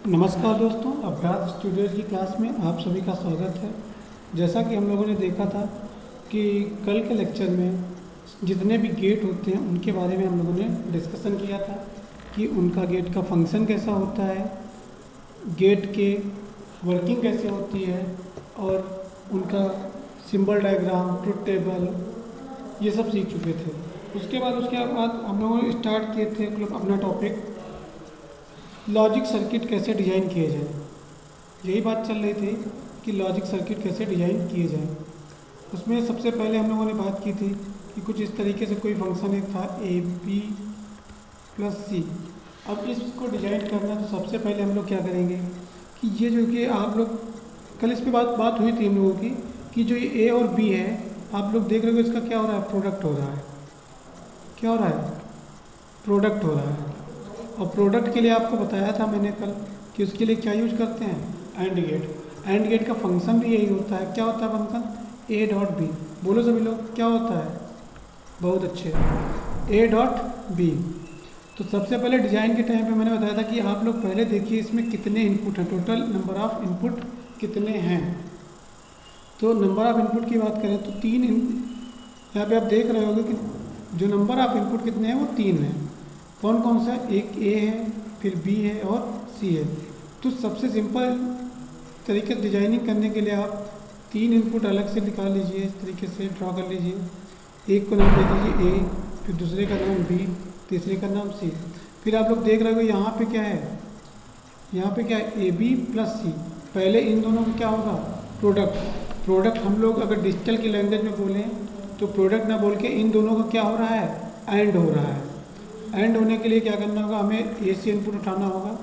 नमस्कार दोस्तों, अभ्यास स्टूडियो की क्लास में आप सभी का स्वागत है। जैसा कि हम लोगों ने देखा था कि कल के लेक्चर में जितने भी गेट होते हैं उनके बारे में हम लोगों ने डिस्कशन किया था कि उनका गेट का फंक्शन कैसा होता है, गेट के वर्किंग कैसे होती है और उनका सिंबल डायग्राम, ट्रुथ टेबल, ये सब सीख चुके थे। उसके बाद हम लोगों ने स्टार्ट किए थे अपना टॉपिक लॉजिक सर्किट कैसे डिज़ाइन किए जाए। यही बात चल रही थी कि लॉजिक सर्किट कैसे डिज़ाइन किए जाएं। उसमें सबसे पहले हम लोगों ने बात की थी कि कुछ इस तरीके से कोई फंक्शन एक था ए बी प्लस सी। अब इसको डिज़ाइन करना तो सबसे पहले हम लोग क्या करेंगे कि ये जो कि आप लोग कल इस पे बात हुई थी हम लोगों की कि जो ये ए और बी है, आप लोग देख रहे हो इसका क्या हो रहा है, प्रोडक्ट हो रहा है। क्या हो रहा है? प्रोडक्ट हो रहा है। और प्रोडक्ट के लिए आपको बताया था मैंने कल कि उसके लिए क्या यूज करते हैं, एंड गेट। एंड गेट का फंक्शन भी यही होता है। क्या होता है फंक्शन? ए डॉट बी। बोलो सभी लोग, क्या होता है? बहुत अच्छे, ए डॉट बी। तो सबसे पहले डिजाइन के टाइम पे मैंने बताया था कि आप लोग पहले देखिए इसमें कितने इनपुट हैं, टोटल नंबर ऑफ इनपुट कितने हैं। तो नंबर ऑफ इनपुट की बात करें तो यहाँ पे आप देख रहे होंगे कि जो नंबर ऑफ इनपुट कितने हैं वो 3 हैं। कौन कौन सा? एक ए है, फिर बी है और सी है। तो सबसे सिंपल तरीके से डिजाइनिंग करने के लिए आप 3 इनपुट अलग से निकाल लीजिए, इस तरीके से ड्रॉ कर लीजिए। एक को नाम दे दीजिए ए, फिर दूसरे का नाम बी, तीसरे का नाम सी। फिर आप लोग देख रहे हो यहाँ पे क्या है, यहाँ पे क्या है, ए बी प्लस सी। पहले इन दोनों का क्या होगा, प्रोडक्ट। प्रोडक्ट हम लोग अगर डिजिटल की लैंग्वेज में बोलें तो प्रोडक्ट ना बोल के इन दोनों का क्या हो रहा है, एंड हो रहा है। एंड होने के लिए क्या करना होगा, हमें ए से इनपुट उठाना होगा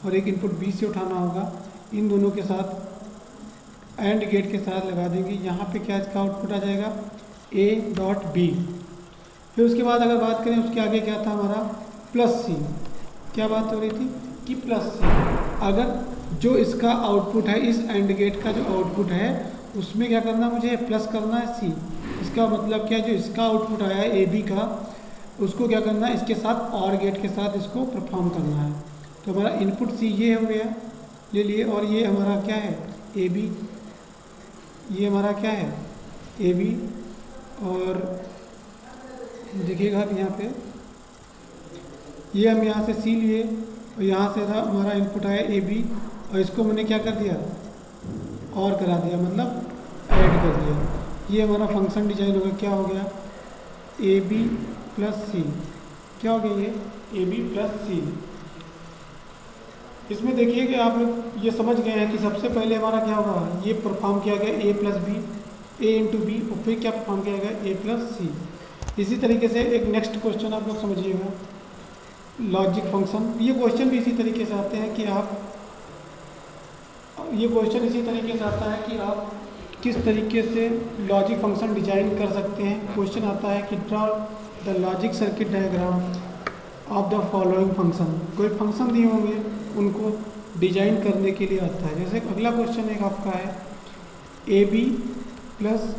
और एक इनपुट बी से उठाना होगा। इन दोनों के साथ एंड गेट के साथ लगा देंगे। यहाँ पे क्या इसका आउटपुट आ जाएगा, ए डॉट बी। फिर उसके बाद अगर बात करें उसके आगे क्या था हमारा, प्लस सी। क्या बात हो रही थी कि प्लस सी। अगर जो इसका आउटपुट है, इस एंड गेट का जो आउटपुट है उसमें क्या करना, मुझे प्लस करना है सी। इसका मतलब क्या है, जो इसका आउटपुट आया है ए बी का, उसको क्या करना है, इसके साथ और गेट के साथ इसको परफॉर्म करना है। तो हमारा इनपुट सी ये हो गया, ले लिए। और ये हमारा क्या है, ए बी। ये हमारा क्या है, ए बी। और देखिएगा आप यहाँ पे, ये हम यहाँ से सी लिए और यहाँ से था हमारा इनपुट आया ए बी, और इसको मैंने क्या कर दिया, और करा दिया, मतलब ऐड कर दिया। ये हमारा फंक्शन डिजाइन होगा। क्या हो गया, ए बी प्लस सी। क्या हो गया ये, ए बी प्लस सी। इसमें देखिए कि आप लोग ये समझ गए हैं कि सबसे पहले हमारा क्या होगा, ये परफॉर्म किया गया ए प्लस बी, ए इंटू बी, और फिर क्या परफॉर्म किया गया, ए प्लस सी। इसी तरीके से एक नेक्स्ट क्वेश्चन आप लोग समझिएगा, लॉजिक फंक्शन। ये क्वेश्चन भी इसी तरीके से आते हैं कि आप, ये क्वेश्चन इसी तरीके से आता है कि आप किस तरीके से लॉजिक फंक्शन डिजाइन कर सकते हैं। क्वेश्चन आता है कि draw the logic circuit diagram of the following function. कोई फंक्शन दिए होंगे, उनको डिजाइन करने के लिए आता है। जैसे अगला क्वेश्चन एक आपका है, A B plus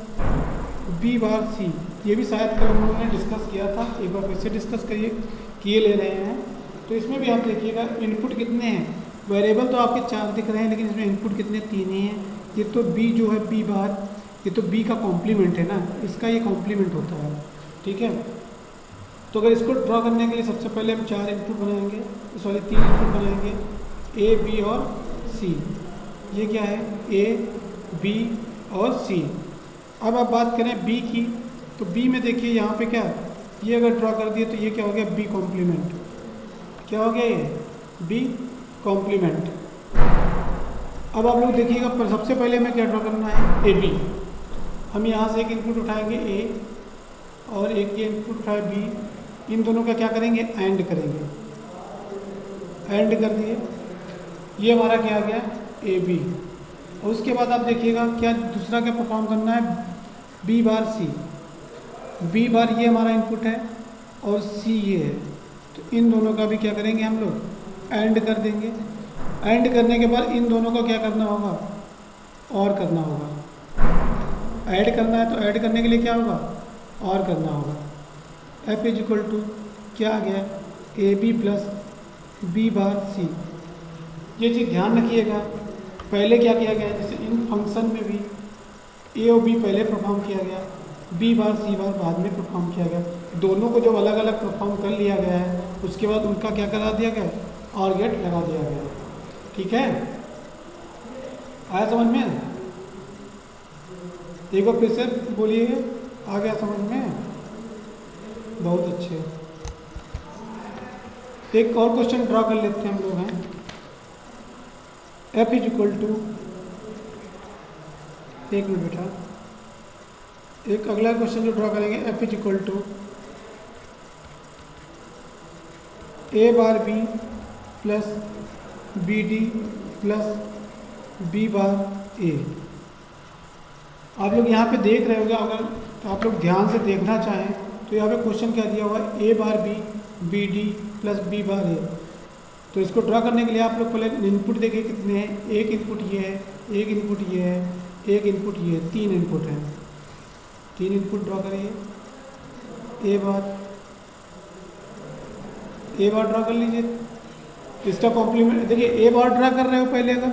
B bar C. ये भी शायद कल हम लोगों ने डिस्कस किया था, एक बार फिर से डिस्कस किए ले रहे हैं। तो इसमें भी आप देखिएगा इनपुट कितने हैं, वेरिएबल तो आपके 4 दिख रहे हैं, लेकिन इसमें इनपुट कितने, 3 ही हैं। ये तो बी जो है, बी बार, ये तो बी का कॉम्प्लीमेंट है ना, इसका ये कॉम्प्लीमेंट होता है, ठीक है। तो अगर इसको ड्रॉ करने के लिए सबसे पहले हम 4 इनपुट बनाएंगे, सॉरी 3 इनपुट बनाएंगे, ए बी और सी। ये क्या है, ए बी और सी। अब आप बात करें बी की, तो बी में देखिए यहाँ पे क्या, ये अगर ड्रॉ कर दिए तो ये क्या हो गया, बी कॉम्प्लीमेंट। क्या हो गया ये, बी कॉम्प्लीमेंट। अब आप लोग देखिएगा, पर सबसे पहले हमें क्या ड्रॉ करना है, ए बी। हम यहाँ से एक इनपुट उठाएंगे ए और एक ये इनपुट उठाए बी। इन दोनों का क्या करेंगे, एंड करेंगे। एंड कर दिए, ये हमारा क्या आ गया, ए बी। और उसके बाद आप देखिएगा क्या दूसरा क्या परफॉर्म करना है, बी बार सी। बी बार ये हमारा इनपुट है और सी ये है। तो इन दोनों का भी क्या करेंगे हम लोग, एंड कर देंगे। एंड करने के बाद इन दोनों को क्या करना होगा, और करना होगा। ऐड करना है तो ऐड करने के लिए क्या होगा, और करना होगा। एफ इज इक्वल टू क्या आ गया, A B plus B bar C. ये चीज़ ध्यान रखिएगा। पहले क्या किया गया है, जैसे इन फंक्शन में भी ए और बी पहले परफॉर्म किया गया, बी बार सी बार बाद में परफॉर्म किया गया। दोनों को जब अलग अलग परफॉर्म कर लिया गया है उसके बाद उनका क्या करा दिया गया, और गेट लगा दिया गया। ठीक है, आया समझ में? एक बार फिर से बोलिए, आ गया समझ में? बहुत अच्छे। एक और क्वेश्चन ड्रॉ कर लेते हैं हम लोग हैं। एफ इज इक्वल टू, एक मिनट बेटा, एक अगला क्वेश्चन जो ड्रॉ करेंगे, F is equal to A bar B plus B D plus B bar A. आप लोग यहाँ पे देख रहे होंगे, अगर आप लोग ध्यान से देखना चाहें तो यहाँ पे क्वेश्चन क्या दिया हुआ है, A bar B B D plus B bar A. तो इसको ड्रा करने के लिए आप लोग पहले इनपुट देखिए कितने हैं। एक इनपुट ये है, एक इनपुट ये है, एक इनपुट ये है, 3 इनपुट हैं। 3 इनपुट ड्रा करिए। ए बार ड्रा कर लीजिए। इसका कॉम्प्लीमेंट देखिए, ए बार ड्रा कर रहे हो पहले अगर,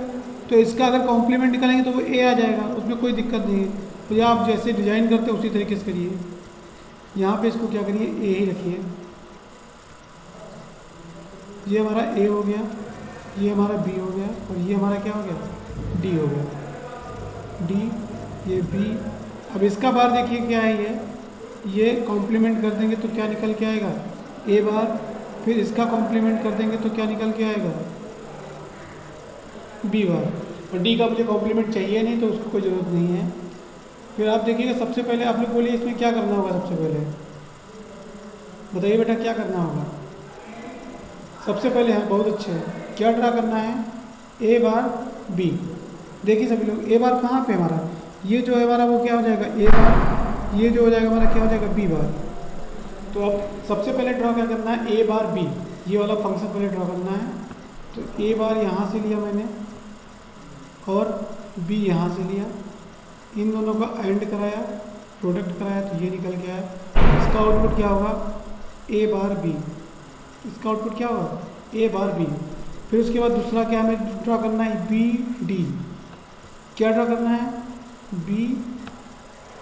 तो इसका अगर कॉम्प्लीमेंट निकालेंगे तो वो ए आ जाएगा, उसमें कोई दिक्कत नहीं है। तो ये आप जैसे डिजाइन करते हो उसी तरीके से करिए। यहाँ पे इसको क्या करिए, ए ही रखिए। ये हमारा ए हो गया, ये हमारा बी हो गया, और ये हमारा क्या हो गया, डी हो गया। डी, ये बी। अब इसका बार देखिए क्या है, ये कॉम्प्लीमेंट कर देंगे तो क्या निकल के आएगा, ए बार। फिर इसका कॉम्प्लीमेंट कर देंगे तो क्या निकल के आएगा, बी बार। और डी का मुझे कॉम्प्लीमेंट चाहिए नहीं तो उसको कोई ज़रूरत नहीं है। फिर आप देखिएगा, सबसे पहले आप लोग बोलिए इसमें क्या करना होगा। सबसे पहले बताइए बेटा क्या करना होगा। सबसे पहले है, बहुत अच्छे है, क्या ड्रा करना है, ए बार बी। देखिए सभी लोग, ए बार कहाँ पे हमारा, ये जो है हमारा वो क्या हो जाएगा, ए बार। ये जो हो जाएगा हमारा क्या हो जाएगा, बी बार। तो अब सबसे पहले ड्रा क्या करना है, ए बार बी, ये वाला फंक्शन पहले ड्रा करना है। तो ए बार यहाँ से लिया मैंने और बी यहाँ से लिया, इन दोनों का एंड कराया, प्रोडक्ट कराया, तो ये निकल गया है। इसका आउटपुट क्या होगा, ए बार बी। इसका आउटपुट क्या होगा, ए बार बी। फिर उसके बाद दूसरा क्या हमें ड्रा करना है, बी डी। क्या ड्रा करना है, बी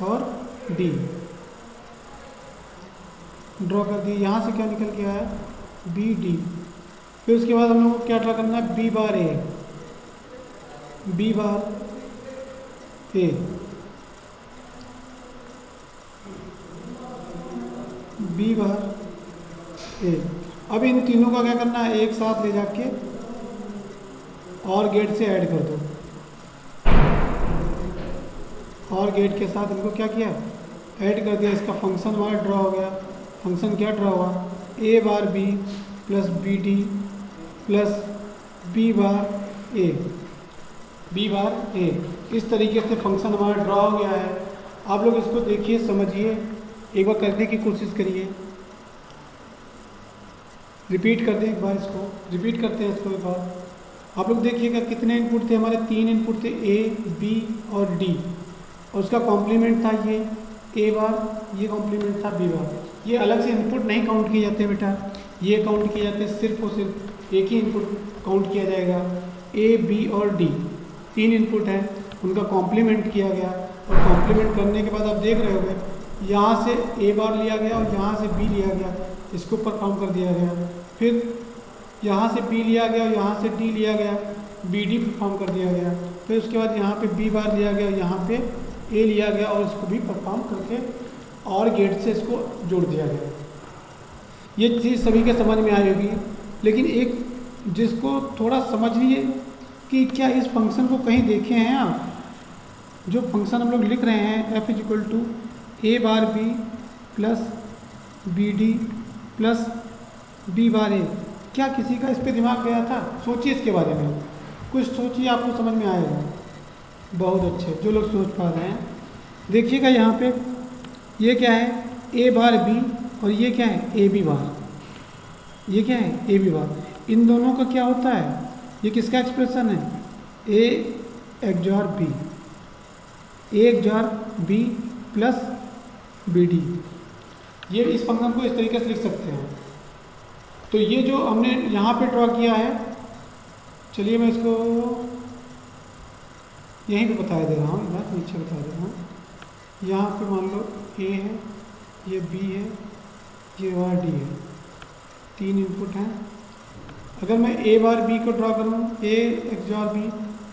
और डी ड्रॉ कर दिए। यहाँ से क्या निकल के आया, बी डी। फिर उसके बाद हम लोग को क्या ड्रा करना है, B bar A. B bar A, B bar ए। अब इन तीनों का क्या करना है, एक साथ ले जाके और गेट से ऐड कर दो। और गेट के साथ इनको क्या किया, ऐड कर दिया। इसका फंक्शन हमारा ड्रॉ हो गया। फंक्शन क्या ड्रॉ हुआ, A bar B plus B D plus B bar A. B bar A, इस तरीके से फंक्शन हमारा ड्रॉ हो गया है। आप लोग इसको देखिए, समझिए, एक बार करने की कोशिश करिए। रिपीट कर दें एक बार, इसको रिपीट करते हैं इसको एक बार। आप लोग देखिएगा कितने इनपुट थे हमारे, 3 इनपुट थे, ए बी और डी। और उसका कॉम्प्लीमेंट था ये ए बार, ये कॉम्प्लीमेंट था बी बार। ये अलग से इनपुट नहीं काउंट किए जाते बेटा, ये काउंट किए जाते सिर्फ और सिर्फ एक ही इनपुट काउंट किया जाएगा। ए बी और डी 3 इनपुट हैं, उनका कॉम्प्लीमेंट किया गया। और कॉम्प्लीमेंट करने के बाद आप देख रहे होंगे, यहाँ से ए बार लिया गया और यहाँ से बी लिया गया, इसको परफॉर्म कर दिया गया। फिर यहाँ से बी लिया गया और यहाँ से डी लिया गया, बी डी परफॉर्म कर दिया गया। फिर उसके बाद यहाँ पे बी बार लिया गया, यहाँ पे ए लिया गया और इसको भी परफॉर्म करके और गेट से इसको जोड़ दिया गया। ये चीज़ सभी के समझ में आई होगी। लेकिन एक जिसको थोड़ा समझ लीजिए कि क्या इस फंक्शन को कहीं देखे हैं आप, जो फंक्शन हम लोग लिख रहे हैं, F is equal to A bar B plus B D plus B bar A, क्या किसी का इस पे दिमाग गया था? सोचिए इसके बारे में, कुछ सोचिए, आपको समझ में आएगा। बहुत अच्छे जो लोग सोच पा रहे हैं। देखिएगा यहाँ पे ये क्या है, ए बार बी, और ये क्या है, ए बी बार। ये क्या है, ए बी बार। इन दोनों का क्या होता है, ये किसका एक्सप्रेशन है, A XOR B, A XOR B plus B D. ये इस फंक्शन को इस तरीके से लिख सकते हैं। तो ये जो हमने यहाँ पे ड्रॉ किया है, चलिए मैं इसको यहीं पे बता दे रहा हूँ, इधर नीचे बता दे रहा हूँ। यहाँ पे मान लो ए है, ये बी है, ये बार डी है, 3 इनपुट हैं। अगर मैं ए बार बी को ड्रॉ करूँ, ए XOR बी,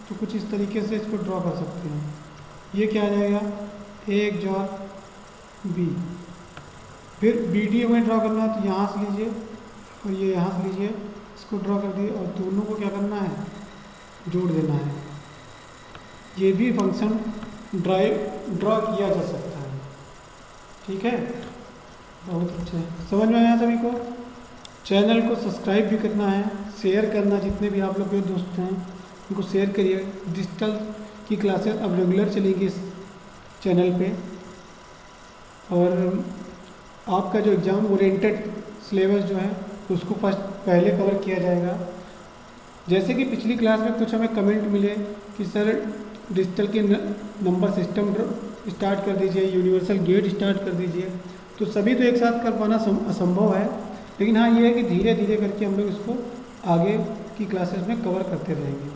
तो कुछ इस तरीके से इसको ड्रॉ कर सकते हैं। ये क्या आ जाएगा, ए XOR बी। फिर बी डी में ड्रॉ करना है तो यहाँ से लीजिए और ये यहाँ से लीजिए, इसको ड्रॉ कर दिए और दोनों को क्या करना है, जोड़ देना है। ये भी फंक्शन ड्रॉ किया जा सकता है। ठीक है, बहुत अच्छा है, समझ में आया सभी को। चैनल को सब्सक्राइब भी करना है, शेयर करना, जितने भी आप लोग के दोस्त हैं उनको शेयर करिए। डिजिटल की क्लासेस अब रेगुलर चलेगी इस चैनल पे, और आपका जो एग्ज़ाम ओरिएंटेड सिलेबस जो है उसको पहले कवर किया जाएगा। जैसे कि पिछली क्लास में कुछ हमें कमेंट मिले कि सर डिजिटल के नंबर सिस्टम स्टार्ट कर दीजिए, यूनिवर्सल गेट स्टार्ट कर दीजिए, तो सभी तो एक साथ कर पाना असंभव है। लेकिन हाँ, ये है कि धीरे धीरे करके हम लोग इसको आगे की क्लासेस में कवर करते रहेंगे।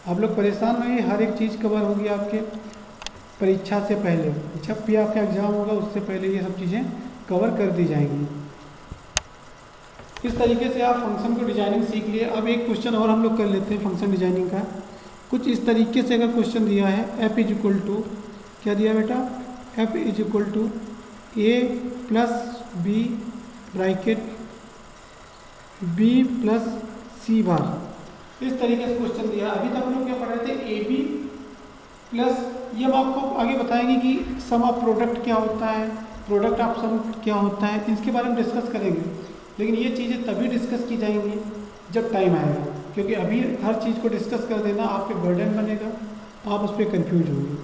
आप लोग परेशान नहीं, हर एक चीज़ कवर होगी आपके परीक्षा से पहले। जब भी आपका एग्ज़ाम होगा उससे पहले ये सब चीज़ें कवर कर दी जाएंगी। इस तरीके से आप फंक्शन को डिजाइनिंग सीख लिए। अब एक क्वेश्चन और हम लोग कर लेते हैं फंक्शन डिजाइनिंग का। कुछ इस तरीके से अगर क्वेश्चन दिया है, f इज इक्वल टू, क्या दिया बेटा, f is equal to a plus B bracket b plus C bar, इस तरीके से क्वेश्चन दिया। अभी तक हम लोग क्या पढ़ रहे थे, ए बी प्लस, ये हम आपको आगे बताएंगे कि सम ऑफ प्रोडक्ट क्या होता है, प्रोडक्ट ऑफ सम क्या होता है, इसके बारे में डिस्कस करेंगे। लेकिन ये चीज़ें तभी डिस्कस की जाएंगी जब टाइम आएगा, क्योंकि अभी हर चीज़ को डिस्कस कर देना आप पे बर्डन बनेगा, आप उस पर कन्फ्यूज होंगे।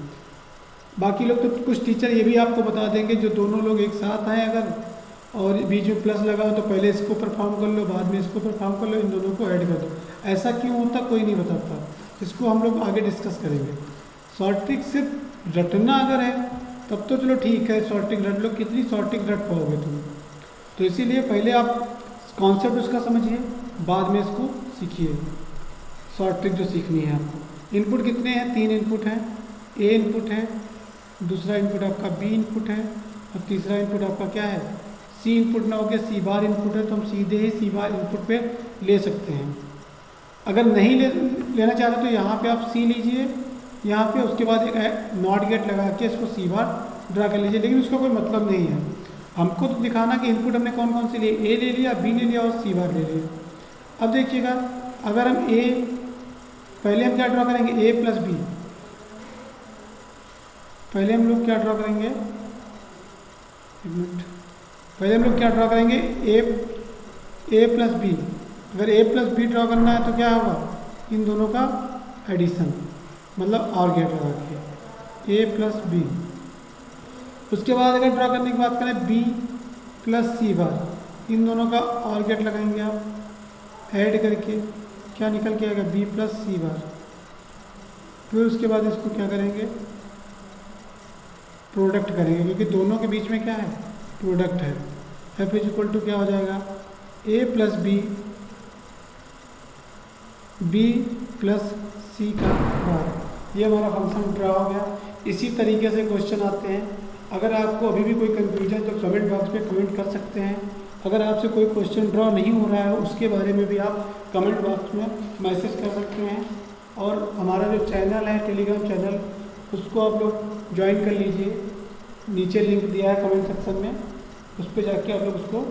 बाकी लोग तो कुछ टीचर ये भी आपको बता देंगे, जो दोनों लोग एक साथ आए अगर और बीच में प्लस लगाओ तो पहले इसको परफॉर्म कर लो, बाद में इसको परफॉर्म कर लो, इन दोनों को ऐड कर दो। ऐसा क्यों होता कोई नहीं बताता, इसको हम लोग आगे डिस्कस करेंगे। शॉर्ट ट्रिक सिर्फ रटना अगर है तब तो चलो ठीक है, शॉर्ट ट्रिक रट लो, कितनी शॉर्ट ट्रिक रट पाओगे तुम। तो इसीलिए पहले आप कॉन्सेप्ट उसका समझिए, बाद में इसको सीखिए। शॉर्ट ट्रिक जो सीखनी है आपको। इनपुट कितने हैं, 3 इनपुट हैं। ए इनपुट है, दूसरा इनपुट आपका बी इनपुट है, और तीसरा इनपुट आपका क्या है, सी इनपुट ना हो गया, सी बार इनपुट है, तो हम सीधे ही सी बार इनपुट पे ले सकते हैं। अगर नहीं लेना चाह रहे तो यहाँ पे आप सी लीजिए, यहाँ पे उसके बाद एक नॉट गेट लगा के इसको सी बार ड्रा कर लीजिए। लेकिन उसका कोई मतलब नहीं है, हमको तो दिखाना कि इनपुट हमने कौन कौन से लिए, ए ले लिया, बी ले लिया और सी बार ले लिया। अब देखिएगा, अगर हम ए, पहले हम क्या ड्रा करेंगे, ए प्लस बी, पहले हम लोग क्या ड्रा करेंगे, एक मिनट, पहले हम लोग क्या ड्रा करेंगे, ए प्लस बी। अगर ए प्लस बी ड्रा करना है तो क्या होगा, इन दोनों का एडिशन, मतलब और गेट लगा के ए प्लस बी। उसके बाद अगर ड्रा करने की बात करें, बी प्लस सी बार, इन दोनों का और गेट लगाएंगे आप ऐड करके, क्या निकल के आएगा, बी प्लस सी बार। फिर उसके बाद इसको क्या करेंगे, प्रोडक्ट करेंगे, क्योंकि दोनों के बीच में क्या है, प्रोडक्ट है। एफ इज इक्वल टू क्या हो जाएगा, ए प्लस बी प्लस सी का बार। ये हमारा फंक्शन ड्रा हो गया। इसी तरीके से क्वेश्चन आते हैं। अगर आपको अभी भी कोई कंफ्यूजन तो कमेंट बॉक्स पे कमेंट कर सकते हैं। अगर आपसे कोई क्वेश्चन ड्रा नहीं हो रहा है उसके बारे में भी आप कमेंट बॉक्स में मैसेज कर सकते हैं। और हमारा जो चैनल है टेलीग्राम चैनल, उसको आप लोग ज्वाइन कर लीजिए, नीचे लिंक दिया है कमेंट सेक्शन में, उस पर जाके आप लोग उसको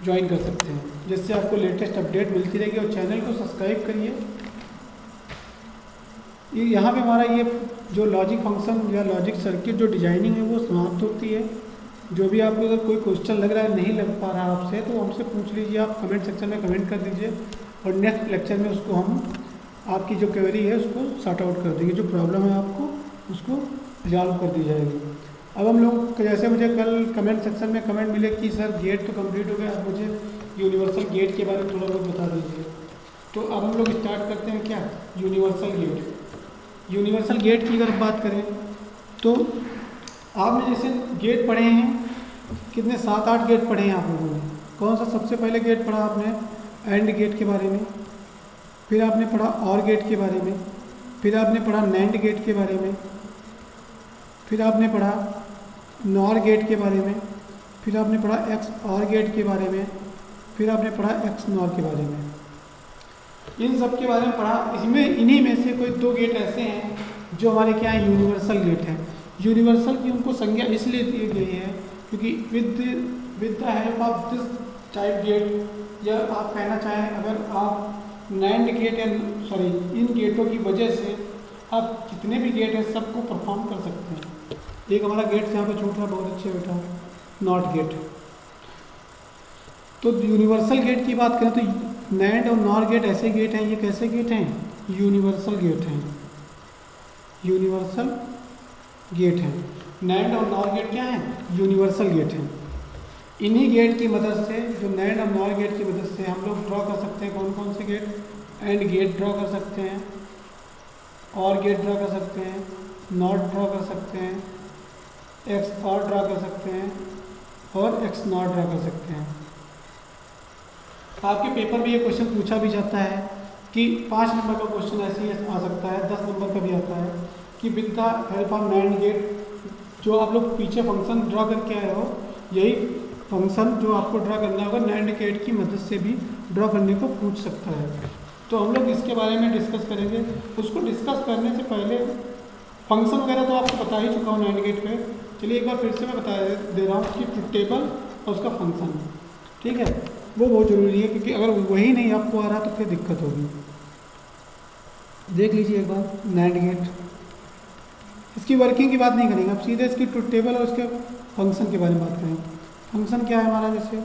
ज्वाइन कर सकते हैं, जिससे आपको लेटेस्ट अपडेट मिलती रहेगी। और चैनल को सब्सक्राइब करिए। यहाँ पे हमारा ये जो लॉजिक फंक्शन या लॉजिक सर्किट जो डिजाइनिंग है वो समाप्त होती है। जो भी आपको अगर कोई क्वेश्चन लग रहा है, नहीं लग पा रहा आपसे, तो हमसे पूछ लीजिए, आप कमेंट सेक्शन में कमेंट कर दीजिए, और नेक्स्ट लेक्चर में उसको हम आपकी जो क्वेरी है उसको सॉर्ट आउट कर देंगे, जो प्रॉब्लम है आपको उसको रिजॉल्व कर दी जाएगी। अब हम लोग, जैसे मुझे कल कमेंट सेक्शन में कमेंट मिले कि सर गेट तो कंप्लीट हो गया, अब मुझे यूनिवर्सल गेट के बारे में थोड़ा बहुत बता दीजिए। तो अब हम लोग स्टार्ट करते हैं क्या, यूनिवर्सल गेट। यूनिवर्सल गेट की अगर बात करें तो आपने जैसे गेट पढ़े हैं, कितने 7-8 गेट पढ़े हैं आप लोगों ने। कौन सा सबसे पहले गेट पढ़ा आपने, एंड गेट के बारे में, फिर आपने पढ़ा और गेट के बारे में, फिर आपने पढ़ा नैंड गेट के बारे में, फिर आपने पढ़ा नॉर गेट के बारे में, फिर आपने पढ़ा एक्स और गेट के बारे में, फिर आपने पढ़ा एक्स नॉर के बारे में। इन सब के बारे में पढ़ा। इसमें इन्हीं में से कोई दो गेट ऐसे हैं जो हमारे क्या है, यूनिवर्सल गेट हैं। यूनिवर्सल की उनको संज्ञा इसलिए दी गई है क्योंकि with the help of this type gate, या आप कहना चाहें अगर आप नैंड गेट या सॉरी इन गेटों की वजह से आप जितने भी गेट हैं सबको परफॉर्म कर सकते हैं। एक हमारा गेट यहाँ पे छूट रहा है, बहुत अच्छे बेटा, नॉट गेट। तो यूनिवर्सल गेट की बात करें तो नैंड और नॉर गेट ऐसे गेट हैं, ये कैसे गेट हैं, यूनिवर्सल गेट हैं, यूनिवर्सल गेट हैं। नैंड और नॉर गेट क्या हैं, यूनिवर्सल गेट हैं। इन्हीं गेट की मदद से, जो नैंड और नॉर गेट की मदद से हम लोग ड्रॉ कर सकते हैं कौन कौन से गेट, एंड गेट ड्रॉ कर सकते हैं, और गेट ड्रॉ कर सकते हैं, नॉट ड्रॉ कर सकते हैं, एक्स और ड्रॉ कर सकते हैं, और एक्स नॉट ड्रॉ कर सकते हैं। आपके पेपर में ये क्वेश्चन पूछा भी जाता है कि 5 नंबर का क्वेश्चन ऐसे ही आ सकता है, 10 नंबर का भी आता है कि with the help of NAND gate, जो आप लोग पीछे फंक्शन ड्रॉ करके आए हो, यही फंक्शन जो आपको ड्रॉ करना होगा नैंड गेट की मदद से भी ड्रॉ करने को पूछ सकता है। तो हम लोग इसके बारे में डिस्कस करेंगे। उसको डिस्कस करने से पहले फंक्शन वगैरह तो आपको बता ही चुका हूँ नैंड गेट पे। चलिए एक बार फिर से मैं बता दे रहा हूँ कि ट्रुथ टेबल और उसका फंक्शन, ठीक है, वो बहुत ज़रूरी है क्योंकि अगर वही नहीं आपको आ रहा तो फिर दिक्कत होगी। देख लीजिए एक बार नैंड गेट, इसकी वर्किंग की बात नहीं करेंगे, अब सीधे इसकी ट्रुथ टेबल और उसके फंक्शन के बारे में बात करेंगे। फंक्शन क्या है हमारा, जैसे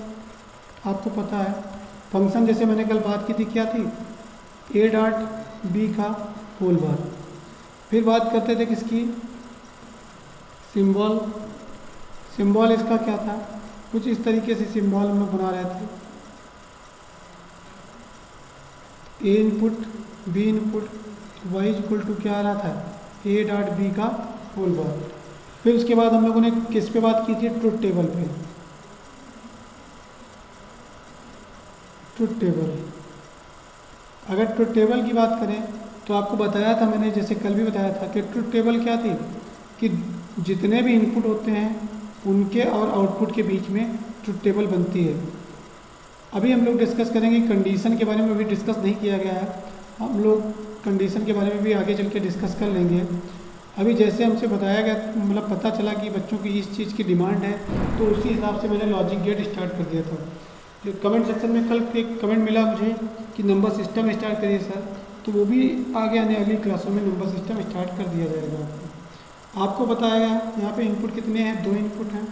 आपको पता है फंक्शन, जैसे मैंने कल बात की थी, क्या थी, ए डॉट बी का होल बार। फिर बात करते थे किसकी, सिंबल। सिंबल इसका क्या था, कुछ इस तरीके से सिंबल हम लोग बना रहे थे, A input B input Y equal to क्या आ रहा था, ए डॉट बी का होल बार। फिर उसके बाद हम लोगों ने किस पे बात की थी, ट्रुथ टेबल पे। ट्रुथ टेबल, अगर ट्रुथ टेबल की बात करें तो आपको बताया था मैंने, जैसे कल भी बताया था कि ट्रुथ टेबल क्या थी कि जितने भी इनपुट होते हैं उनके और आउटपुट के बीच में ट्रुथ टेबल बनती है। अभी हम लोग डिस्कस करेंगे, कंडीशन के बारे में अभी डिस्कस नहीं किया गया है, हम लोग कंडीशन के बारे में भी आगे चल के डिस्कस कर लेंगे। अभी जैसे हमसे बताया गया, मतलब पता चला कि बच्चों की इस चीज़ की डिमांड है, तो उसी हिसाब से मैंने लॉजिक गेट स्टार्ट कर दिया था। कमेंट सेक्शन में कल एक कमेंट मिला मुझे कि नंबर सिस्टम स्टार्ट करिए सर, तो वो भी आगे आने वाली क्लासों में नंबर सिस्टम स्टार्ट कर दिया जाएगा। आपको बताया गया यहाँ पे इनपुट कितने हैं, 2 इनपुट हैं।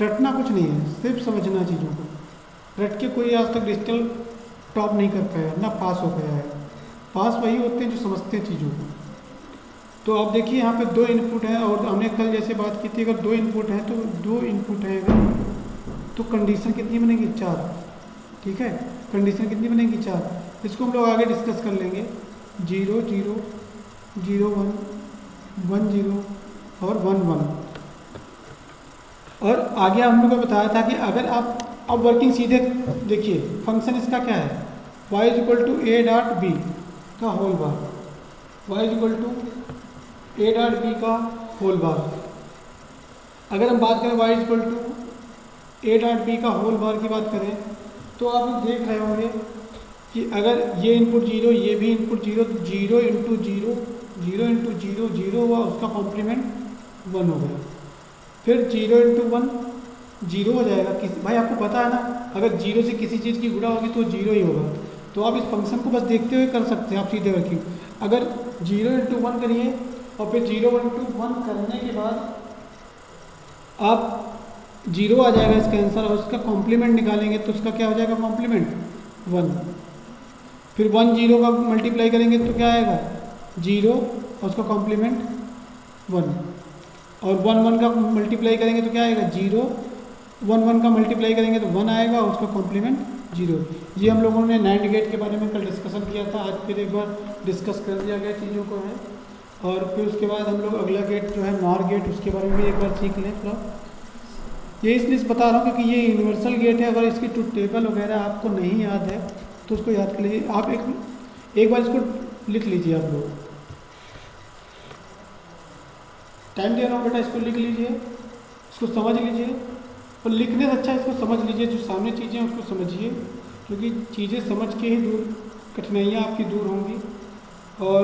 रटना कुछ नहीं है, सिर्फ समझना चीज़ों को। रट के कोई आज तक डिजिटल टॉप नहीं कर पाया, ना पास हो पाया है। पास वही होते हैं जो समझते हैं चीज़ों को। तो आप देखिए यहाँ पे 2 इनपुट हैं, और हमने कल जैसे बात की थी, अगर 2 इनपुट हैं तो 2 इनपुट हैं अगर, तो कंडीशन कितनी बनेगी, 4, ठीक है, कंडीशन कितनी बनेगी, 4। इसको हम लोग आगे डिस्कस कर लेंगे। 0 0 0 1 1 0 और 1 1। और आगे हम लोग को बताया था कि अगर आप अब वर्किंग सीधे देखिए, फंक्शन इसका क्या है, y equal to A dot B का whole bar, y equal to A dot B का होल बार। अगर हम बात करें y equal to A dot B का होल बार की बात करें, तो आप लोग देख रहे होंगे कि अगर ये इनपुट 0, ये भी इनपुट 0, तो 0 इंटू 0 0 इंटू 0 0 हुआ, उसका कॉम्प्लीमेंट 1 हो गया। फिर 0 इंटू 1 0 हो जाएगा। भाई आपको पता है ना, अगर 0 से किसी चीज़ की गुणा होगी तो 0 ही होगा। तो आप इस फंक्शन को बस देखते हुए कर सकते हैं आप सीधे वर्किंग। अगर 0 इंटू 1 करिए और फिर 0 इंटू 1 करने के बाद आप 0 आ जाएगा इसका आंसर, और उसका कॉम्प्लीमेंट निकालेंगे तो उसका क्या हो जाएगा, कॉम्प्लीमेंट 1। फिर 1 0 का मल्टीप्लाई करेंगे तो क्या आएगा, 0 और उसका कॉम्प्लीमेंट 1। और 1 1 का मल्टीप्लाई करेंगे तो क्या आएगा, 0 1 1 का मल्टीप्लाई करेंगे तो 1 आएगा और उसका कॉम्प्लीमेंट 0। ये हम लोगों ने नैंड गेट के बारे में कल डिस्कशन किया था, आज फिर एक बार डिस्कस कर दिया गया चीज़ों को है। और फिर उसके बाद हम लोग अगला गेट जो है नॉर गेट, उसके बारे में भी एक बार सीख लें थोड़ा। ये इसलिए बता रहा हूँ क्योंकि ये यूनिवर्सल गेट है। अगर इसकी ट्रुथ टेबल वगैरह आपको नहीं याद है तो तो उसको याद कर लीजिए आप। एक बार इसको लिख लीजिए आप लोग। टाइम दे रहा हूँ बेटा, इसको लिख लीजिए, इसको समझ लीजिए। और लिखने से अच्छा इसको समझ लीजिए, जो सामने चीज़ें हैं उसको समझिए, क्योंकि चीज़ें समझ के ही दूर कठिनाइयाँ आपकी दूर होंगी। और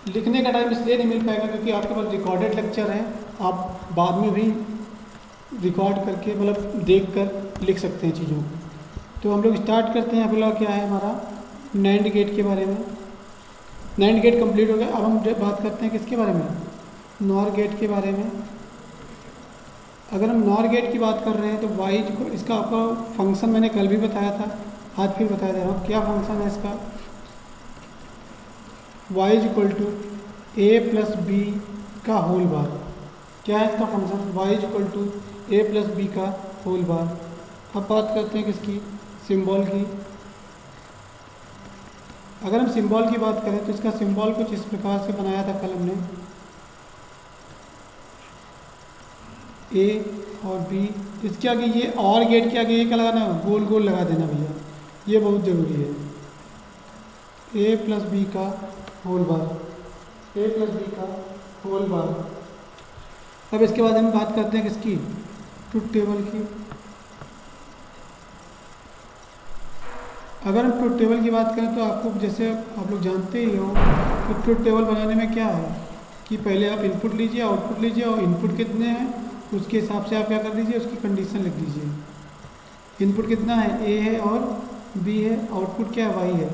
लिखने का टाइम इसलिए नहीं मिल पाएगा क्योंकि आपके पास रिकॉर्डेड लेक्चर है, आप बाद में भी रिकॉर्ड करके मतलब देख कर लिख सकते हैं चीज़ों को। तो हम लोग स्टार्ट करते हैं। अगला क्या है हमारा, नैंड गेट के बारे में। नैंड गेट कंप्लीट हो गया। अब हम बात करते हैं किसके बारे में, नॉर गेट के बारे में। अगर हम नॉर गेट की बात कर रहे हैं तो वाई को, इसका आपको फंक्शन मैंने कल भी बताया था, आज फिर बताया जा रहा हूँ। क्या फंक्शन है इसका, y is equal to A plus B का होल बार। क्या है इसका function, y is equal to A plus B का होल बार। अब बात करते हैं किसकी, सिंबल की। अगर हम सिंबल की बात करें तो इसका सिंबल कुछ इस प्रकार से बनाया था कल हमने, ए और बी। इसके आगे ये और गेट के आगे ये क्या लगाना है, गोल गोल लगा देना भैया, ये बहुत ज़रूरी है। ए प्लस बी का होल बार, ए प्लस बी का होल बार। अब इसके बाद हम बात करते हैं किसकी, ट्रुथ टेबल की। अगर हम ट्रुथ टेबल की बात करें तो आपको, जैसे आप लोग जानते ही हो, तो ट्रुथ टेबल बनाने में क्या है कि पहले आप इनपुट लीजिए, आउटपुट लीजिए, और इनपुट कितने हैं उसके हिसाब से आप क्या कर दीजिए, उसकी कंडीशन लिख दीजिए। इनपुट कितना है, ए है और बी है, आउटपुट क्या है, वाई है।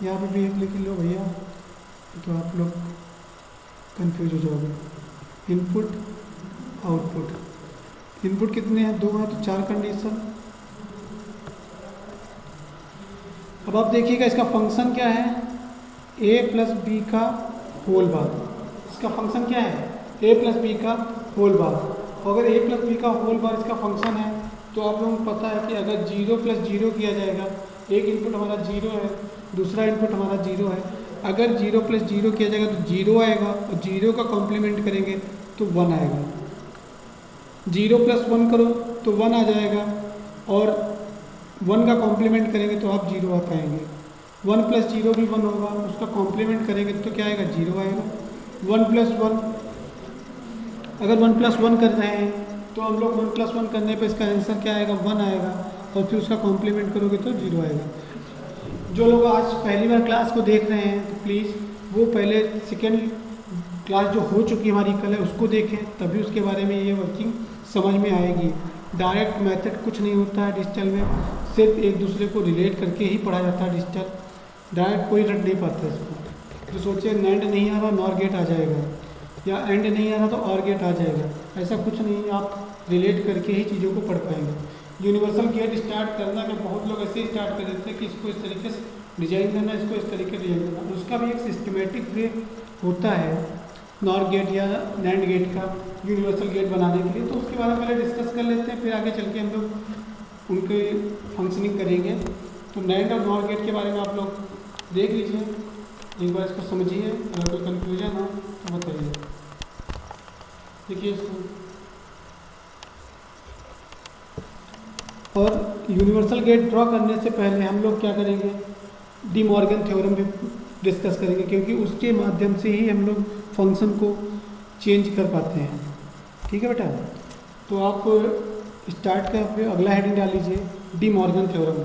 यहाँ पे भी एक लिख लो भैया, तो आप लोग कंफ्यूज हो जाओगे। इनपुट आउटपुट, इनपुट कितने हैं, 2 हैं, तो 4 कंडीशन। अब आप देखिएगा इसका फंक्शन क्या है, a प्लस बी का होल बार। इसका फंक्शन क्या है, a प्लस बी का होल बार। अगर a प्लस बी का होल बार इसका फंक्शन है तो आप लोगों को पता है कि अगर 0 प्लस 0 किया जाएगा, एक इनपुट हमारा 0 है, दूसरा इनपुट हमारा 0 है। अगर 0 प्लस 0 किया जाएगा तो 0 आएगा, और 0 का कॉम्प्लीमेंट करेंगे तो 1 आएगा। 0 प्लस 1 करो तो 1 आ जाएगा, और 1 का कॉम्प्लीमेंट करेंगे तो आप 0 आ पाएंगे। 1 प्लस 0 भी 1 होगा, उसका कॉम्प्लीमेंट करेंगे तो क्या आएगा, 0 आएगा। 1 प्लस 1, अगर 1 प्लस 1 कर रहे हैं तो हम लोग 1 प्लस 1 करने पे इसका आंसर क्या आएगा, 1 आएगा, और फिर उसका कॉम्प्लीमेंट करोगे तो 0 आएगा। जो लोग आज पहली बार क्लास को देख रहे हैं तो प्लीज़ वो पहले सेकेंड क्लास जो हो चुकी हमारी कल है उसको देखें, तभी उसके बारे में ये वर्किंग समझ में आएगी। डायरेक्ट मेथड कुछ नहीं होता है डिजिटल में, सिर्फ एक दूसरे को रिलेट करके ही पढ़ा जाता है डिजिटल। डायरेक्ट कोई रट नहीं पाता है इसको। जो सोचे नैंड नहीं आ रहा नॉर गेट आ जाएगा, या एंड नहीं आ रहा तो और गेट आ जाएगा, ऐसा कुछ नहीं है। आप रिलेट करके ही चीज़ों को पढ़ पाएंगे। यूनिवर्सल गेट स्टार्ट करना में बहुत लोग ऐसे ही स्टार्ट कर देते हैं कि इसको इस तरीके से डिजाइन करना, इसको इस तरीके से डिजाइन करना। उसका भी एक सिस्टमेटिक वे होता है नॉर गेट या नैंड गेट का यूनिवर्सल गेट बनाने के लिए। तो उसके बारे में पहले डिस्कस कर लेते हैं, फिर आगे चल के हम लोग उनके फंक्शनिंग करेंगे। तो नैंड और नॉर गेट के बारे में आप लोग देख लीजिए, एक बार इसको समझिए, अगर कोई कन्फ्यूजन हो तो बताइए। देखिए इसको, और यूनिवर्सल गेट ड्रॉ करने से पहले हम लोग क्या करेंगे, डी मॉर्गन थ्योरम भी डिस्कस करेंगे, क्योंकि उसके माध्यम से ही हम लोग फंक्शन को चेंज कर पाते हैं। ठीक है बेटा, तो आप स्टार्ट कर पे अगला हेडिंग डाल लीजिए, डी मॉर्गन थ्योरम।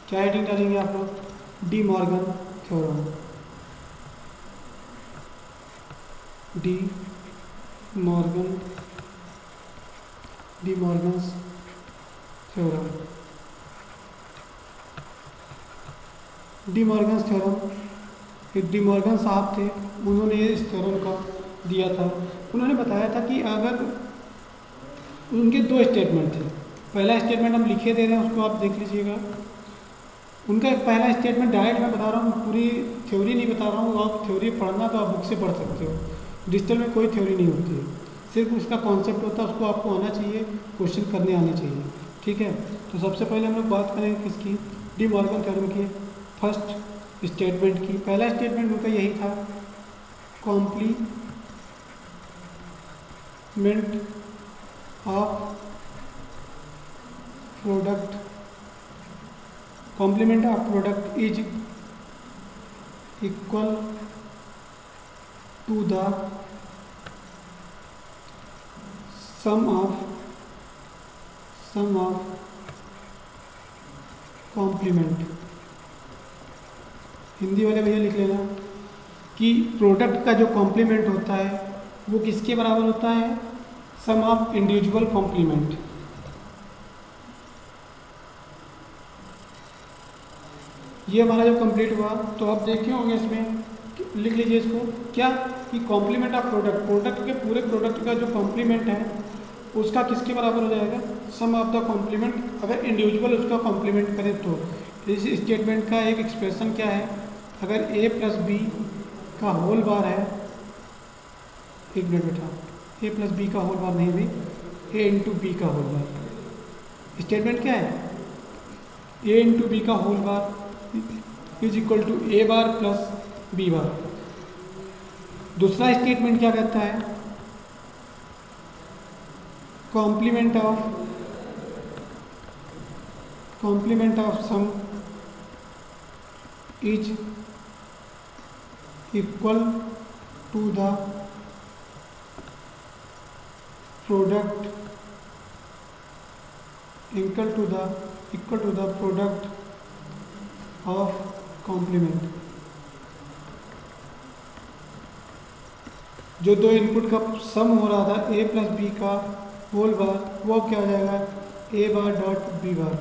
क्या हेडिंग डालेंगे आप लोग, D Morgan theorem. D Morgan's theorem. D Morgan's theorem, एक डी मॉर्गन साहब थे, उन्होंने इस थ्योरम का दिया था। उन्होंने बताया था कि अगर उनके 2 स्टेटमेंट थे, पहला स्टेटमेंट हम लिखे दे रहे हैं उसको आप देख लीजिएगा। उनका एक पहला स्टेटमेंट डायरेक्ट मैं बता रहा हूँ, पूरी थ्योरी नहीं बता रहा हूँ। आप थ्योरी पढ़ना तो आप बुक से पढ़ सकते हो, डिजिटल में कोई थ्योरी नहीं होती है, सिर्फ उसका कॉन्सेप्ट होता है, उसको आपको आना चाहिए, क्वेश्चन करने आने चाहिए। ठीक है, तो सबसे पहले हम लोग बात करेंगे किसकी, डी मॉर्गन थ्योरम की फर्स्ट स्टेटमेंट की। पहला स्टेटमेंट उनका यही था, complement of product complement of product is equal to the sum of complement. Hindi वाले भैया लिख लेना कि प्रोडक्ट का जो कॉम्प्लीमेंट होता है वो किसके बराबर होता है, सम ऑफ इंडिविजुअल कॉम्प्लीमेंट। ये हमारा जब कंप्लीट हुआ तो आप देखे होंगे इसमें, लिख लीजिए इसको क्या कि कॉम्प्लीमेंट ऑफ प्रोडक्ट, प्रोडक्ट के पूरे प्रोडक्ट का जो कॉम्प्लीमेंट है उसका किसके बराबर हो जाएगा, सम ऑफ द कॉम्प्लीमेंट। अगर इंडिविजुअल उसका कॉम्प्लीमेंट करें तो इस स्टेटमेंट का एक एक्सप्रेशन क्या है, अगर a प्लस बी का होल बार है, एक मिनट बेटा, a प्लस बी का होल बार नहीं भाई, a इंटू बी का होल बार। स्टेटमेंट क्या है, a इंटू बी का whole bar is equal to a bar plus b bar. दूसरा स्टेटमेंट क्या कहता है, complement of sum is equal to the product equal to the product of complement. जो दो input का सम हो रहा था a प्लस बी का होल बार, वो क्या हो जाएगा, a bar dot b bar.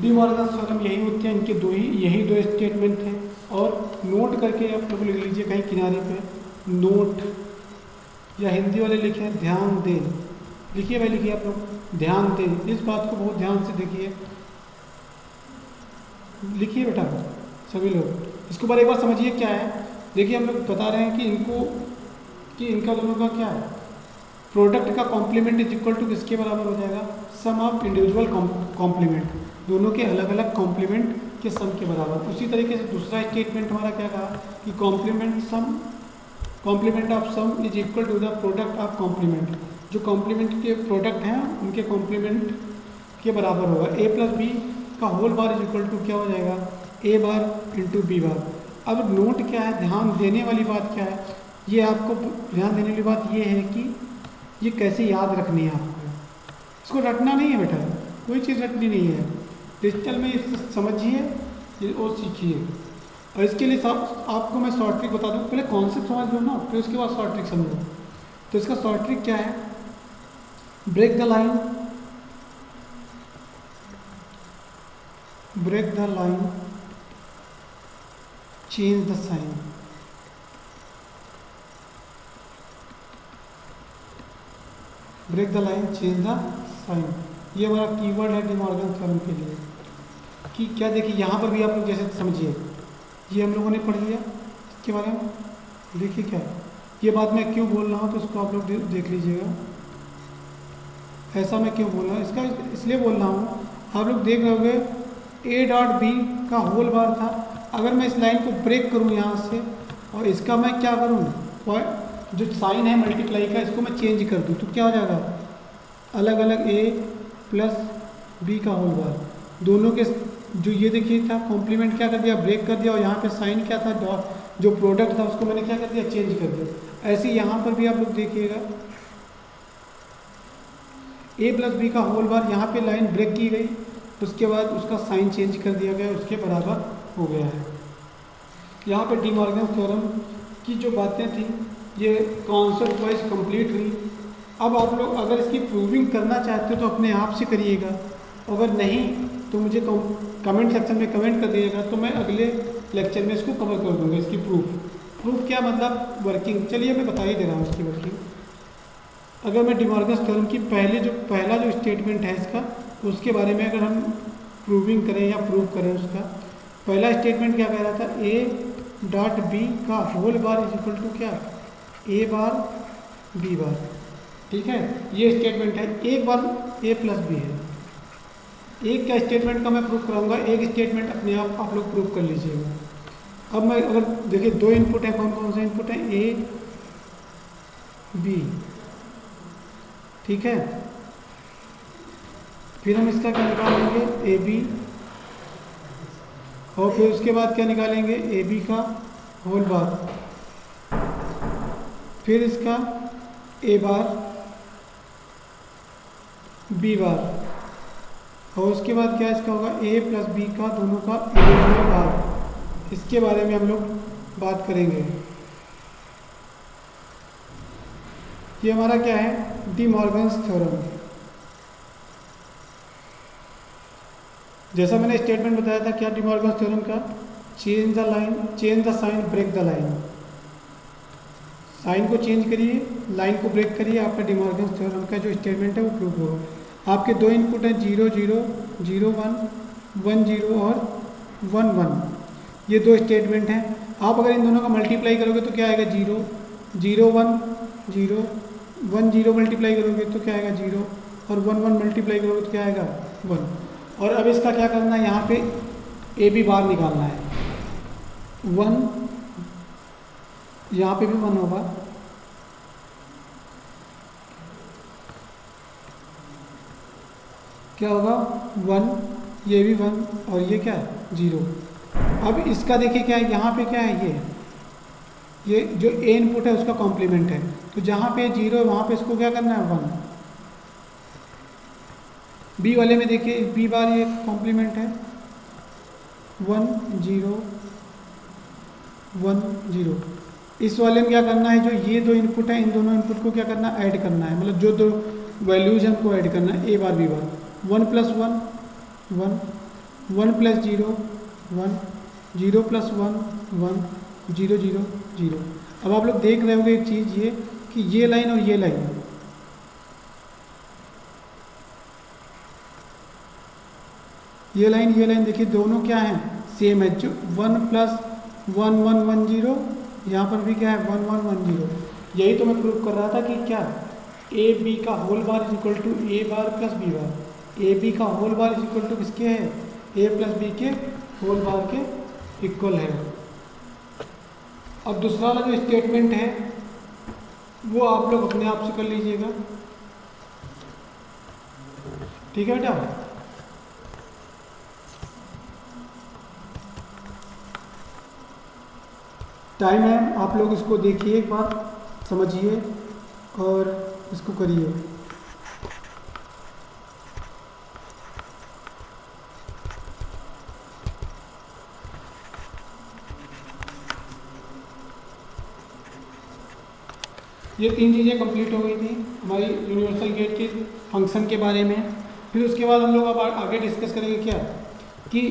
D Morgan theorem यही होते हैं, इनके यही दो स्टेटमेंट हैं। और नोट करके आप लोग लिख लीजिए कहीं किनारे पे, नोट, या हिंदी वाले लिखे हैं ध्यान दें, लिखिए भाई, लिखिए आप लोग ध्यान दें, इस बात को बहुत ध्यान से देखिए, लिखिए बेटा सभी लोग, इसके बारे एक बार समझिए क्या है। देखिए हम लोग बता रहे हैं कि इनका दोनों का क्या है, प्रोडक्ट का कॉम्प्लीमेंट इज इक्वल टू किसके बराबर हो जाएगा, सम ऑफ इंडिविजुअल कॉम्प्लीमेंट, दोनों के अलग अलग कॉम्प्लीमेंट के सम के बराबर। उसी तरीके से दूसरा स्टेटमेंट हमारा क्या कहा कि complement of sum is equal to the product of complement, जो कॉम्प्लीमेंट के प्रोडक्ट हैं उनके कॉम्प्लीमेंट के बराबर होगा। a प्लस बी का whole bar is equal to क्या हो जाएगा, a bar into B bar. अब नोट क्या है, ध्यान देने वाली बात क्या है, ये आपको ध्यान देने वाली बात ये है कि ये कैसे याद रखनी है आपको, इसको रटना नहीं है बेटा, कोई चीज़ रटनी नहीं है, डिजिटल में इसको समझिए और सीखिए। और इसके लिए आपको मैं शॉर्ट ट्रिक बता दूँ, पहले कॉन्सेप्ट समझ लो ना, फिर उसके बाद शॉर्ट ट्रिक समझो। तो इसका शॉर्ट ट्रिक क्या है, break the line, change the sign. Break the line, change the sign, ये हमारा कीवर्ड है डी मॉर्गन थ्योरम के लिए। कि क्या देखिए यहाँ पर भी आप लोग जैसे समझिए, ये हम लोगों ने पढ़ लिया इसके बारे में, देखिए क्या ये बात मैं क्यों बोल रहा हूँ, तो इसको आप लोग देख लीजिएगा। ऐसा मैं क्यों बोल रहा हूँ, इसका इसलिए बोल रहा हूँ, आप लोग देख रहे होंगे a डॉट बी का होल बार था, अगर मैं इस लाइन को ब्रेक करूँ यहाँ से और इसका मैं क्या करूँ, जो साइन है मल्टीप्लाई का, इसको मैं चेंज कर दूँ तो क्या हो जाएगा, अलग अलग a प्लस बी का होल बार, दोनों के जो ये देखिए था कॉम्प्लीमेंट क्या कर दिया, ब्रेक कर दिया, और यहाँ पे साइन क्या था, जो प्रोडक्ट था उसको मैंने क्या कर दिया, चेंज कर दिया। ऐसे यहाँ पर भी आप लोग देखिएगा a प्लस बी का होल बार, यहाँ पे लाइन ब्रेक की गई, उसके बाद उसका साइन चेंज कर दिया गया, उसके बराबर हो गया है। यहाँ पे डी मॉर्गन थ्योरम की जो बातें थी ये कॉन्सेप्ट वाइज कंप्लीट हुई। अब आप लोग अगर इसकी प्रूविंग करना चाहते हो तो अपने आप से करिएगा, अगर नहीं तो मुझे कमेंट सेक्शन में कमेंट कर दीजिएगा, तो मैं अगले लेक्चर में इसको कवर कर दूंगा। इसकी प्रूफ क्या मतलब वर्किंग, चलिए मैं बता ही दे रहा हूँ इसकी वर्किंग। अगर मैं डी मॉर्गन थ्योरम की पहला जो स्टेटमेंट है इसका, उसके बारे में अगर हम प्रूविंग करें या प्रूव करें, उसका पहला स्टेटमेंट क्या कह रहा था, a डॉट बी का whole bar is equal to क्या, a बार b बार, ठीक है, ये स्टेटमेंट है। एक बार a प्लस बी है, एक क्या स्टेटमेंट का मैं प्रूव कराऊंगा, एक स्टेटमेंट अपने आप लोग प्रूव कर लीजिएगा। अब मैं अगर देखिए दो इनपुट है, कौन कौन से इनपुट है, a b, ठीक है, फिर हम इसका क्या निकालेंगे, ए बी और फिर उसके बाद क्या निकालेंगे, ए बी का होल बार, फिर इसका ए बार बी बार, और उसके बाद क्या इसका होगा ए प्लस बी का दोनों का इंडिविजुअल बार। इसके बारे में हम लोग बात करेंगे। ये हमारा क्या है, डी मॉर्गन्स थ्योरम। जैसा मैंने स्टेटमेंट बताया था क्या डी मॉर्गन्स थ्योरम का, change the line, change the sign, break the line. Sign को चेंज करिए, लाइन को ब्रेक करिए, आपका डी मॉर्गन्स थ्योरम का जो स्टेटमेंट है वो प्रूव होगा। आपके दो इनपुट हैं 0 0 0 1 1 0 और 1 1, ये दो स्टेटमेंट हैं। आप अगर इन दोनों का मल्टीप्लाई करोगे तो क्या आएगा 0 0 1 0 1 0 मल्टीप्लाई करोगे तो क्या आएगा 0 और 1 1 मल्टीप्लाई करोगे तो क्या आएगा 1। और अब इसका क्या करना है, यहाँ पे ए बी बार निकालना है। 1 यहाँ पे भी 1 होगा, क्या होगा 1, ये भी 1 और ये क्या 0। अब इसका देखिए क्या है, यहाँ पे क्या है, ये जो ए इनपुट है उसका कॉम्प्लीमेंट है, तो जहाँ पे 0 है वहाँ पे इसको क्या करना है 1। बी वाले में देखिए बी बार ये कॉम्प्लीमेंट है 1 0 1 0। इस वाले में क्या करना है, जो ये दो इनपुट है इन दोनों इनपुट को क्या करना है, ऐड करना है, मतलब जो दो वैल्यूज हैं उनको ऐड करना है, ए बार बी बार। 1 + 1 1 1 + 0 1 0 + 1 1 0 0 0। अब आप लोग देख रहे होंगे एक चीज़ ये कि ये लाइन और ये लाइन, ये लाइन देखिए दोनों क्या हैं, सेम है। जो 1 + 1 1 1 0, यहाँ पर भी क्या है 1 1 1 0। यही तो मैं प्रूव कर रहा था कि क्या ए बी का whole bar is equal to A bar plus B bar. A B का whole bar is equal to किसके है, ए प्लस बी के होल बार के इक्वल है। अब दूसरा वाला जो स्टेटमेंट है वो आप लोग अपने आप से कर लीजिएगा, ठीक है बेटा। टाइम है, आप लोग इसको देखिए एक बार, समझिए और इसको करिए। ये 3 चीज़ें कंप्लीट हो गई थी हमारी यूनिवर्सल गेट के फंक्शन के बारे में। फिर उसके बाद हम लोग अब आगे डिस्कस करेंगे क्या, कि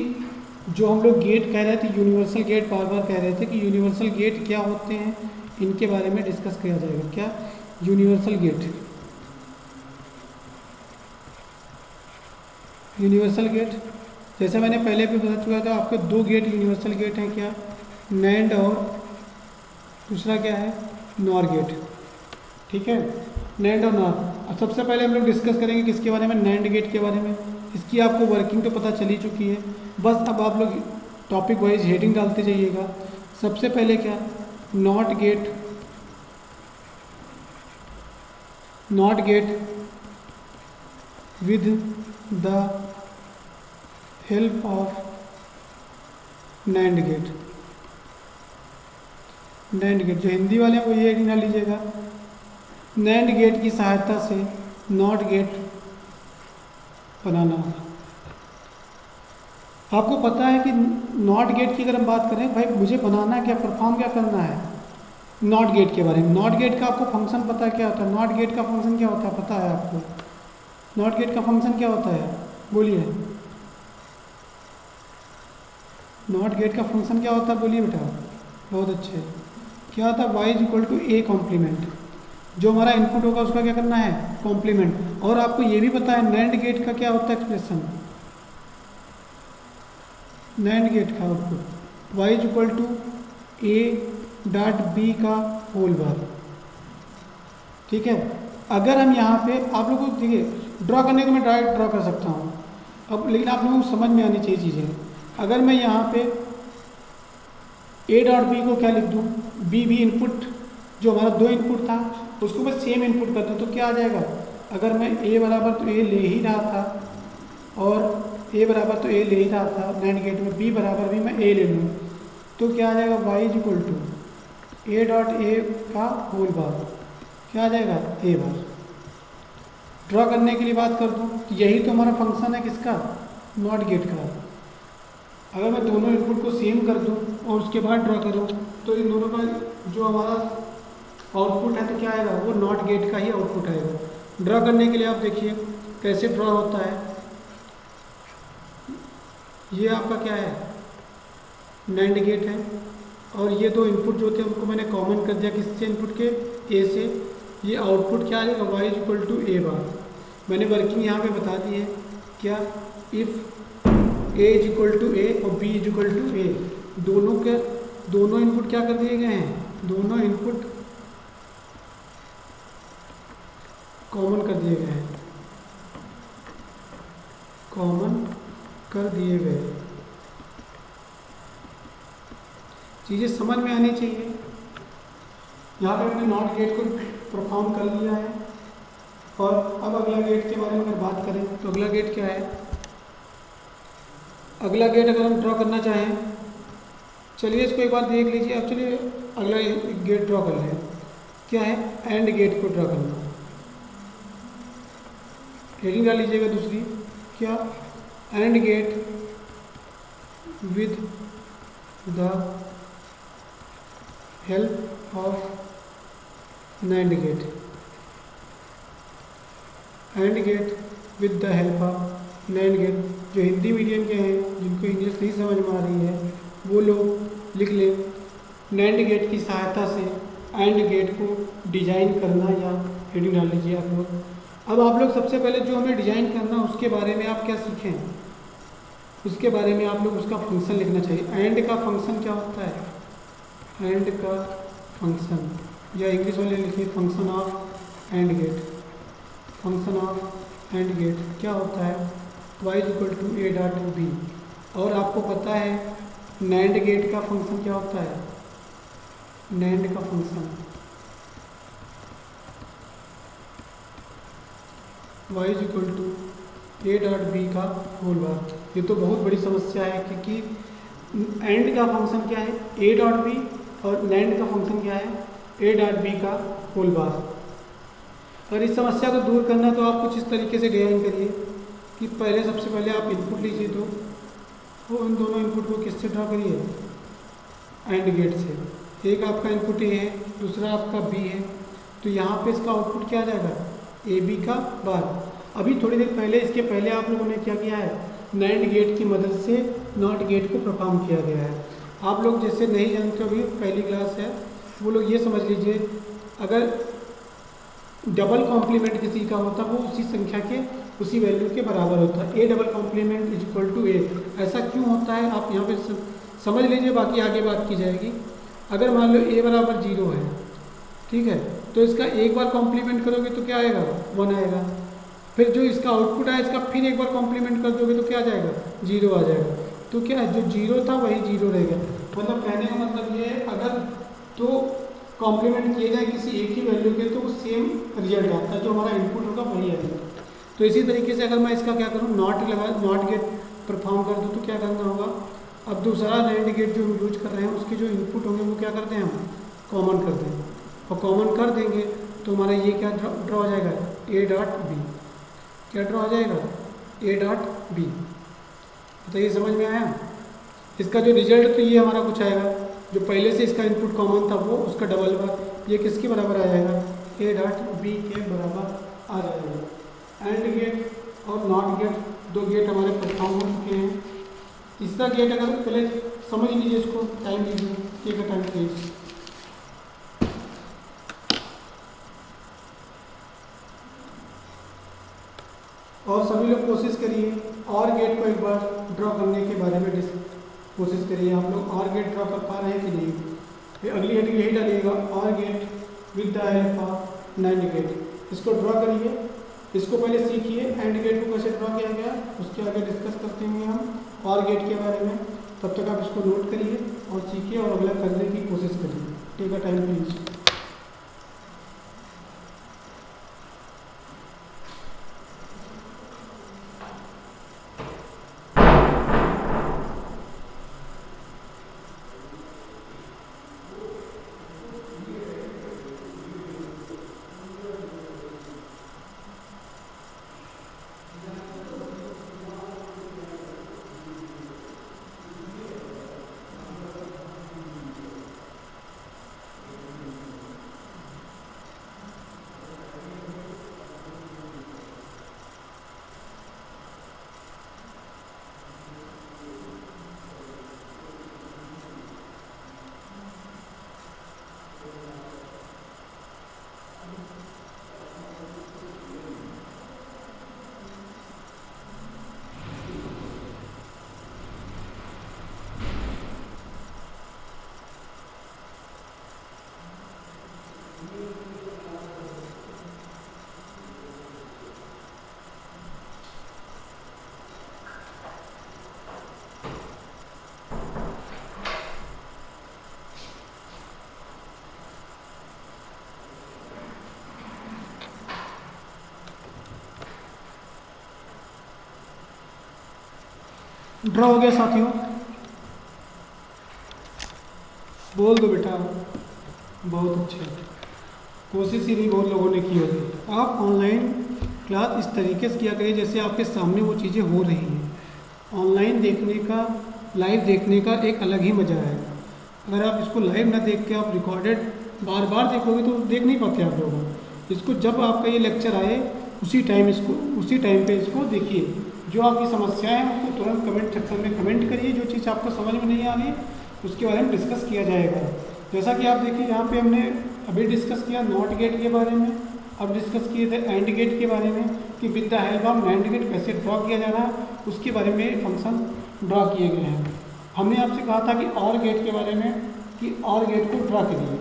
जो हम लोग गेट कह रहे थे, यूनिवर्सल गेट बार बार कह रहे थे कि यूनिवर्सल गेट क्या होते हैं, इनके बारे में डिस्कस किया जाएगा। क्या यूनिवर्सल गेट, यूनिवर्सल गेट जैसे मैंने पहले भी बता चुका था, आपके दो गेट यूनिवर्सल गेट हैं, क्या नैंड और दूसरा क्या है नॉर गेट, ठीक है, नैंड और नॉर। अब सबसे पहले हम लोग डिस्कस करेंगे किसके बारे में, नैंड गेट के बारे में। इसकी आपको वर्किंग तो पता चल ही चुकी है, बस अब आप लोग टॉपिक वाइज हेडिंग डालते जाइएगा। सबसे पहले क्या not gate, not gate with the help of NAND gate. NAND gate जो हिंदी वाले हैं वो ये हेडिंग डाल लीजिएगा, नैंड गेट की सहायता से नॉट गेट बनाना। आपको पता है कि नॉट गेट की अगर हम बात करें, भाई मुझे बनाना क्या, परफॉर्म क्या करना है नॉट गेट के बारे में। नॉट गेट का आपको फंक्शन पता है क्या होता है, नॉट गेट का फंक्शन क्या होता है पता है आपको, नॉट गेट का फंक्शन क्या होता है बोलिए, नॉट गेट का फंक्शन क्या होता है बोलिए बेटा, बहुत अच्छे। क्या होता है y = a कॉम्प्लीमेंट, जो हमारा इनपुट होगा उसका क्या करना है कॉम्प्लीमेंट। और आपको ये भी पता है नैंड गेट का क्या होता है एक्सप्रेशन, नैंड गेट का आउटपुट y = a.b का होल बार, ठीक है। अगर हम यहाँ पे आप लोगों को देखिए ड्रॉ करने को मैं डायरेक्ट ड्रॉ कर सकता हूँ अब, लेकिन आप लोगों को समझ में आनी चाहिए चीज़ें। अगर मैं यहाँ पे a.b को क्या लिख दूँ, b भी इनपुट जो हमारा दो इनपुट था उसको मैं सेम इनपुट कर दूँ तो क्या आ जाएगा, अगर मैं a बराबर तो a ले ही रहा था और ए बराबर तो ए ले ही रहा था नैंड गेट में, बी बराबर भी मैं ए ले लूँ तो क्या आ जाएगा, Y is equal to A dot A का होल बार, क्या आ जाएगा, ए बार। ड्रॉ करने के लिए बात कर दूँ तो यही तो हमारा फंक्शन है किसका, नॉट गेट का। अगर मैं दोनों इनपुट को सेम कर दूँ और उसके बाद ड्रॉ करूँ तो इन दोनों का जो हमारा आउटपुट है तो क्या आएगा, वो नॉट गेट का ही आउटपुट आएगा। ड्रॉ करने के लिए आप देखिए कैसे ड्रॉ होता है। ये आपका क्या है, नैंड गेट है और ये दो इनपुट जो थे उनको मैंने कॉमन कर दिया किससे, इनपुट के ए से। ये आउटपुट क्या आ जाएगा, Y is equal to A bar. मैंने वर्किंग यहाँ पे बता दी है, क्या, if A is equal to A और B is equal to A, दोनों इनपुट क्या कर दिए गए हैं, दोनों इनपुट कॉमन कर दिए गए हैं, कॉमन कर दिए गए। चीज़ें समझ में आनी चाहिए। यहाँ पे हमने नॉट गेट को परफॉर्म कर लिया है और अब अगला गेट के बारे में अगर बात करें तो अगला गेट क्या है। अगला गेट अगर हम ड्रॉ करना चाहें, चलिए इसको एक बार देख लीजिए। अब चलिए अगला गेट ड्रॉ कर लें। क्या है, एंड गेट को ड्रॉ करना। हेडिंग डाल लीजिएगा दूसरी, क्या, and gate with the help of NAND gate. And gate with the help of NAND gate. जो हिंदी मीडियम के हैं, जिनको इंग्लिश नहीं समझ में आ रही है, वो लोग लिख लें, नैंड गेट की सहायता से एंड गेट को डिजाइन करना, या हेडिंग डाल लीजिए आप लोग। अब आप लोग सबसे पहले जो हमें डिजाइन करना उसके बारे में आप क्या सीखें, उसके बारे में आप लोग उसका फंक्शन लिखना चाहिए। एंड का फंक्शन क्या होता है, एंड का फंक्शन, या इंग्लिश वाले लिखिए function of and gate. Function of and gate क्या होता है, Y is equal to A dot B. और आपको पता है नैंड गेट का फंक्शन क्या होता है, नैंड का function Y is equal to A dot B का होल बार। ये तो बहुत बड़ी समस्या है क्योंकि एंड का फंक्शन क्या है, ए डॉट बी, और नैंड का फंक्शन क्या है, ए डॉट बी का होल बार। और इस समस्या को दूर करना तो आप कुछ इस तरीके से डिजाइन करिए कि पहले सबसे पहले आप इनपुट लीजिए, तो वो उन दोनों इनपुट को किससे ड्रॉ करिए, एंड गेट से। एक आपका इनपुट ए है, दूसरा आपका बी है, तो यहाँ पे इसका आउटपुट क्या आ जाएगा, ए बी का बार। अभी थोड़ी देर पहले, इसके पहले आप लोगों ने क्या किया है, नैंड गेट की मदद से नॉट गेट को परफॉर्म किया गया है। आप लोग जैसे नहीं जानते हो, अभी पहली क्लास है, वो लोग ये समझ लीजिए, अगर डबल कॉम्प्लीमेंट किसी का होता वो उसी संख्या के उसी वैल्यू के बराबर होता है। A double complement is equal to A. ऐसा क्यों होता है आप यहाँ पे समझ लीजिए, बाकी आगे बात की जाएगी। अगर मान लो ए बराबर 0 है, ठीक है, तो इसका एक बार कॉम्प्लीमेंट करोगे तो क्या आएगा, 1 आएगा। फिर जो इसका आउटपुट है इसका फिर एक बार कॉम्प्लीमेंट कर दोगे तो क्या आ जाएगा, 0 आ जाएगा। तो क्या है, जो 0 था वही 0 रह गया। मतलब कहने का मतलब ये है, अगर तो कॉम्प्लीमेंट किए जाए किसी एक ही वैल्यू के तो सेम रिजल्ट आता है, जो हमारा इनपुट होगा वही आएगा। तो इसी तरीके से अगर मैं इसका क्या करूँ, नॉट गेट परफॉर्म कर दूँ तो क्या करना होगा, अब दूसरा नैंड गेट जो हम यूज कर रहे हैं उसके जो इनपुट होंगे वो क्या करते हैं, हम कॉमन कर दें। और कॉमन कर देंगे तो हमारा ये क्या ड्रॉ हो जाएगा, ए डॉट बी। क्या ड्रॉ हो जाएगा, ए डॉट बी। तो ये समझ में आया। इसका जो रिजल्ट तो ये हमारा कुछ आएगा, जो पहले से इसका इनपुट कॉमन था वो उसका डबल बार, ये किसके बराबर आ जाएगा, ए डॉट बी के बराबर आ जाएगा। एंड गेट और नॉट गेट, दो गेट हमारे परफॉर्म हो चुके हैं। तीसरा गेट अगर पहले समझ लीजिए, इसको टाइम लीजिए, टेक अ टाइम प्लीज। और सभी लोग कोशिश करिए और गेट को एक बार ड्रॉ करने के बारे में कोशिश करिए। आप लोग और गेट ड्रॉ कर पा रहे हैं कि नहीं। फिर अगली हेडिंग यही डालिएगा, OR gate with the help of NAND gate. इसको ड्रॉ करिए, इसको पहले सीखिए एंड गेट को कैसे ड्रॉ किया गया, उसके आगे डिस्कस करते हैं हम और गेट के बारे में। तब तक आप इसको नोट करिए और सीखिए और अगला करने की कोशिश करिए। Take a time please. ड्रॉ हो गया साथियों? बोल दो बेटा। बहुत अच्छे। कोशिश ही नहीं बहुत लोगों ने की होगी। आप ऑनलाइन क्लास इस तरीके से किया करिए जैसे आपके सामने वो चीज़ें हो रही हैं। ऑनलाइन देखने का, लाइव देखने का एक अलग ही मज़ा है। अगर आप इसको लाइव ना देख के आप रिकॉर्डेड बार बार देखोगे तो देख नहीं पाते आप लोग। इसको जब आपका ये लेक्चर आए उसी टाइम पे इसको देखिए। जो आपकी समस्याएं हैं उसको तुरंत कमेंट सेक्शन में कमेंट करिए। जो चीज़ आपको समझ में नहीं आ रही उसके बारे में डिस्कस किया जाएगा। जैसा कि आप देखिए यहाँ पे हमने अभी डिस्कस किया नॉट गेट के बारे में, अब डिस्कस किए थे एंड गेट के बारे में कि with the help of and gate कैसे ड्रॉ किया जाना है, उसके बारे में फंक्शन ड्रॉ किए गए हैं। हमने आपसे कहा था कि और गेट के बारे में कि और गेट को ड्रॉ करिए,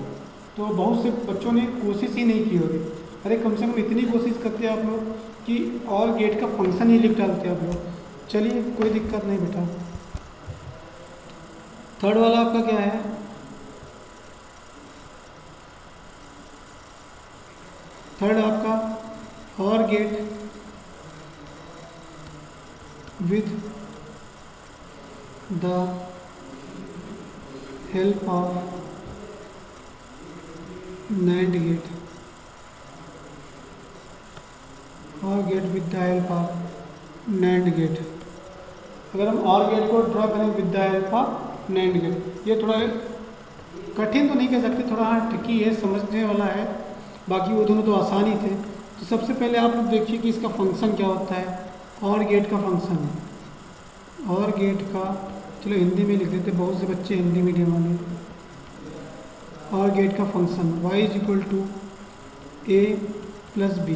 तो बहुत से बच्चों ने कोशिश ही नहीं की होगी। अरे कम से कम इतनी कोशिश करते आप लोग कि और गेट का फंक्शन ही लिख डालते आप लोग। चलिए कोई दिक्कत नहीं बेटा। थर्ड वाला आपका क्या है? थर्ड आपका OR gate with the help of NAND gate, OR gate with the help of NAND gate. अगर हम और गेट को ड्रॉ करें with the help of NAND gate, ये थोड़ा कठिन तो नहीं कह सकते, थोड़ा हाँ ट्रिकी है, समझने वाला है। बाकी वो दोनों तो आसान ही थे। तो सबसे पहले आप लोग देखिए कि इसका फंक्शन क्या होता है। और गेट का फंक्शन है, और गेट का, चलो हिंदी में लिख देते, बहुत से बच्चे हिंदी मीडियम वाले। और गेट का function y is equal to A plus B,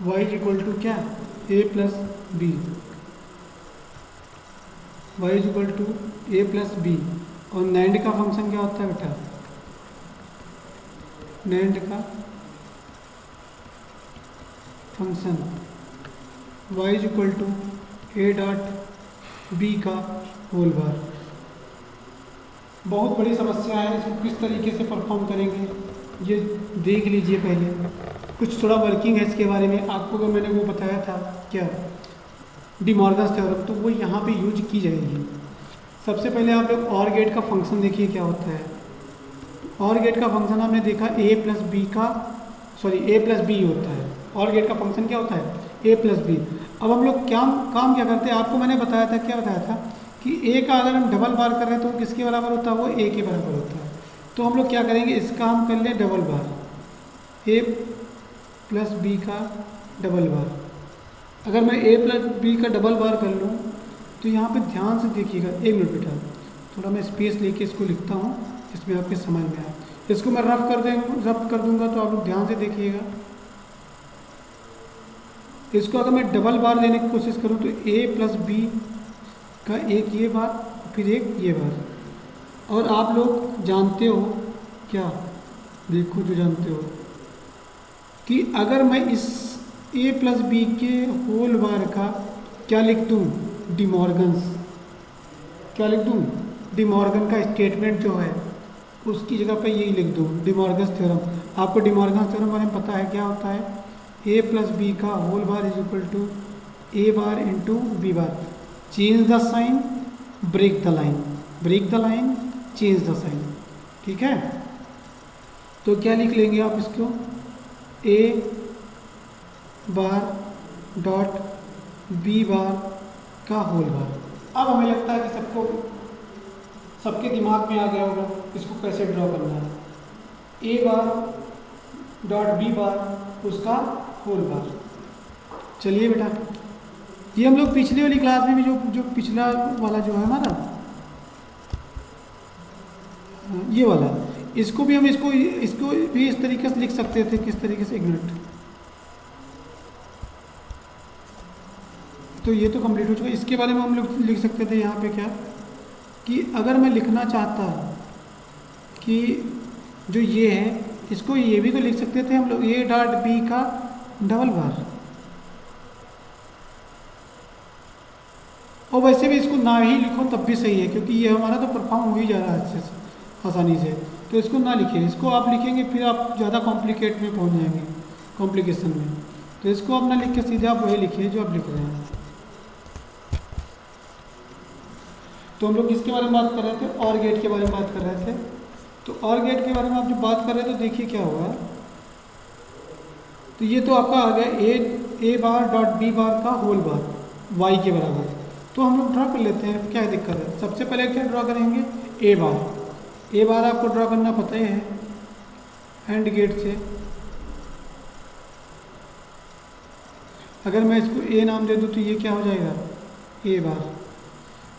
Y is equal to क्या, A plus B, Y is equal to A plus B. और नैंड का फंक्शन क्या होता है बेटा? नैंड का function y is equal to A dot B का whole bar. बहुत बड़ी समस्या है, इसको किस तरीके से परफॉर्म करेंगे ये देख लीजिए। पहले कुछ थोड़ा वर्किंग है इसके बारे में। आपको अगर मैंने वो बताया था क्या, डी मॉर्गन्स थ्योरम, तो वो यहाँ पे यूज की जाएगी। सबसे पहले आप लोग और गेट का फंक्शन देखिए क्या होता है। और गेट का फंक्शन हमने देखा ए प्लस बी होता है। और गेट का फंक्शन क्या होता है? A plus B. अब हम लोग काम क्या करते हैं, आपको मैंने बताया था, क्या बताया था कि ए का अगर हम डबल बार कर रहे हैं तो किसके बराबर होता है? वो ए के बराबर होता है। तो हम लोग क्या करेंगे, इसका हम कर लें डबल बार, ए प्लस बी का डबल बार। अगर मैं ए प्लस बी का डबल बार कर लूँ तो यहाँ पे ध्यान से देखिएगा। एक मिनट बेटा, थोड़ा मैं स्पेस लेके इसको लिखता हूँ जिसमें आपके समझ में आए। इसको मैं रफ कर दूंगा तो आप लोग ध्यान से देखिएगा। इसको अगर मैं डबल बार लेने की कोशिश करूँ तो ए प्लस बी का एक ये बार फिर एक ये बार। और आप लोग जानते हो क्या, देखो जो जानते हो कि अगर मैं इस ए प्लस बी के होल बार का क्या लिख दूँ, डी मॉर्गन्स, क्या लिख दूँ, डी मॉर्गन का स्टेटमेंट जो है उसकी जगह पे यही लिख दूँ, डी मॉर्गन्स थ्योरम। आपको डी मॉर्गन्स थ्योरम बारे में पता है क्या होता है? ए प्लस बी का whole bar is equal to A bar into B bar. Change the sign, break the line, break the line, change the sign. ठीक है, तो क्या लिख लेंगे आप इसको, ए बार डॉट बी बार का होल बार। अब हमें लगता है कि सबके दिमाग में आ गया होगा इसको कैसे ड्रॉ करना है। A bar dot B bar उसका होल बार। चलिए बेटा, ये हम लोग पिछले वाली क्लास में भी जो पिछला वाला जो है हमारा ये वाला, इसको भी हम इसको भी इस तरीके से लिख सकते थे। किस तरीके से, एक मिनट, तो ये तो कंप्लीट हो चुका है। इसके बारे में हम लोग लिख सकते थे यहाँ पे क्या, कि अगर मैं लिखना चाहता कि जो ये है इसको ये भी तो लिख सकते थे हम लोग, ए डॉट बी का डबल बार। और वैसे भी इसको ना ही लिखो तब भी सही है, क्योंकि ये हमारा तो परफॉर्म हो ही जा रहा है अच्छे से, आसानी से। तो इसको ना लिखिए, इसको आप लिखेंगे फिर आप ज़्यादा कॉम्प्लिकेट में पहुंच जाएंगे, कॉम्प्लिकेशन में। तो इसको आप ना लिख के सीधे आप वही लिखिए जो आप लिख रहे हैं। तो हम लोग किसके बारे में बात कर रहे थे, और गेट के बारे में बात कर रहे थे। तो और गेट के बारे में आप जब बात कर रहे थे तो देखिए क्या हुआ। तो ये तो आपका आ गया ए बार डॉट बी बार का होल बार वाई के बराबर। तो हम लोग ड्रा कर लेते हैं, क्या दिक्कत है। सबसे पहले क्या ड्रा करेंगे, ए बार। ए बार आपको ड्रा करना पता ही है एंड गेट से। अगर मैं इसको ए नाम दे दूँ तो ये क्या हो जाएगा, ए बार।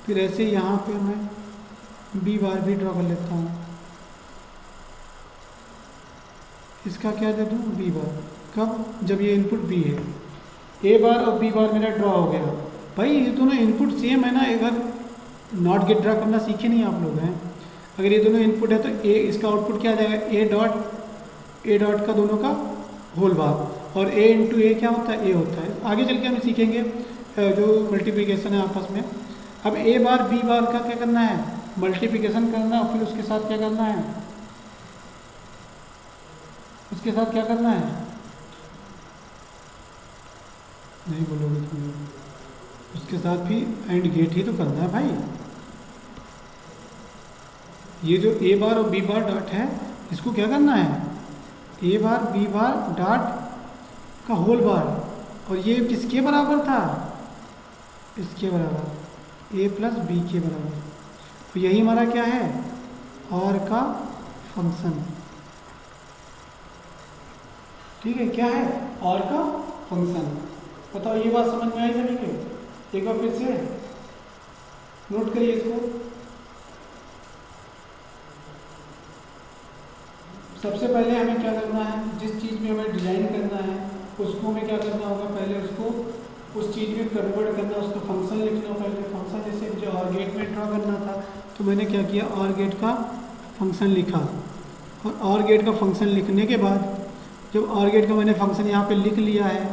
फिर ऐसे यहाँ पे मैं बी बार भी ड्रा कर लेता हूँ। इसका क्या दे दूँ, बी बार। कब, जब ये इनपुट बी है। ए बार और बी बार मेरा ड्रा हो गया। भाई ये दोनों इनपुट सेम है ना, अगर नॉट गेट ड्रा करना सीखे नहीं आप लोग हैं। अगर ये दोनों इनपुट है तो ए, इसका आउटपुट क्या आ जाएगा, ए डॉट का दोनों का होल बार। और ए इंटू ए क्या होता है, ए होता है। आगे चल के हम सीखेंगे जो मल्टीप्लिकेशन है आपस में। अब ए बार बी बार का क्या करना है, मल्टीप्लिकेशन करना है। और फिर उसके साथ क्या करना है, उसके साथ क्या करना है, नहीं बोलोगे तुम, उसके साथ भी एंड गेट ही तो करना है भाई। ये जो ए बार और बी बार डॉट है इसको क्या करना है, A bar B bar dot का होल बार। और ये किसके बराबर था, इसके बराबर, ए प्लस बी के बराबर। तो यही हमारा क्या है, और का फंक्शन। ठीक है, क्या है, और का फंक्शन। बताओ ये बात समझ में आई सभी के, एक बार फिर से नोट करिए इसको। सबसे पहले हमें क्या करना है, जिस चीज़ में हमें डिजाइन करना है उसको हमें क्या करना होगा, पहले उसको उस चीज़ में कन्वर्ट करना, उसका फंक्शन लिखना। पहले फंक्शन, जैसे मुझे और गेट में ड्रा करना था तो मैंने क्या किया, और गेट का फंक्शन लिखा। और गेट का फंक्शन लिखने के बाद जब और गेट का मैंने फंक्शन यहाँ पे लिख लिया है,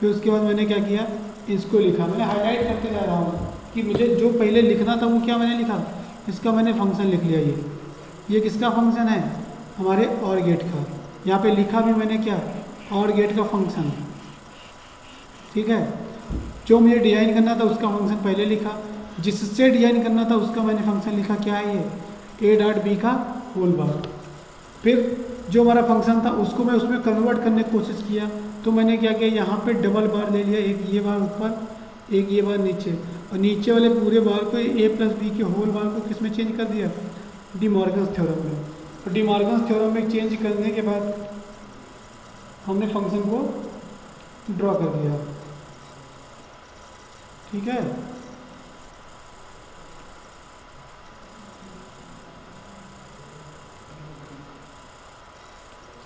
फिर उसके बाद मैंने क्या किया, इसको लिखा। मैंने हाईलाइट करते जा रहा हूँ कि मुझे जो पहले लिखना था वो क्या मैंने लिखा, इसका मैंने फंक्शन लिख लिया। ये किसका फंक्शन है, हमारे और गेट का। यहाँ पे लिखा भी मैंने क्या, और गेट का फंक्शन। ठीक है, जो मुझे डिजाइन करना था उसका फंक्शन पहले लिखा, जिससे डिजाइन करना था उसका मैंने फंक्शन लिखा। क्या है ये, ए डॉट बी का होल बार। फिर जो हमारा फंक्शन था उसको मैं उसमें कन्वर्ट करने की कोशिश किया। तो मैंने क्या किया, यहाँ पे डबल बार ले लिया, एक ये बार ऊपर, एक ये बार नीचे। और नीचे वाले पूरे बार को ए प्लस बी के होल बार को किस में चेंज कर दिया, डी मॉर्गन्स थ्योरम में। और डी मॉर्गन्स थ्योरम में चेंज करने के बाद हमने फंक्शन को ड्रॉ कर दिया। ठीक है,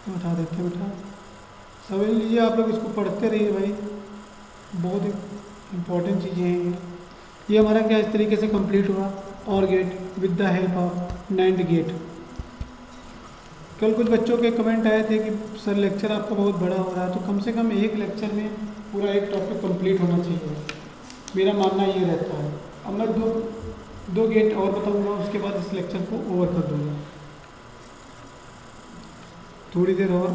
उठा देते हैं, बेटा समझ लीजिए। आप लोग इसको पढ़ते रहिए भाई, बहुत इम्पोर्टेंट चीज़ें हैं ये हमारा क्या इस तरीके से कंप्लीट हुआ, OR gate with the help of NAND gate. कल कुछ बच्चों के कमेंट आए थे कि सर लेक्चर आपका बहुत बड़ा हो रहा है, तो कम से कम एक लेक्चर में पूरा एक टॉपिक कंप्लीट होना चाहिए, मेरा मानना ये रहता है। अब मैं दो गेट और बताऊंगा, उसके बाद इस लेक्चर को ओवर कर दूंगा। थोड़ी देर और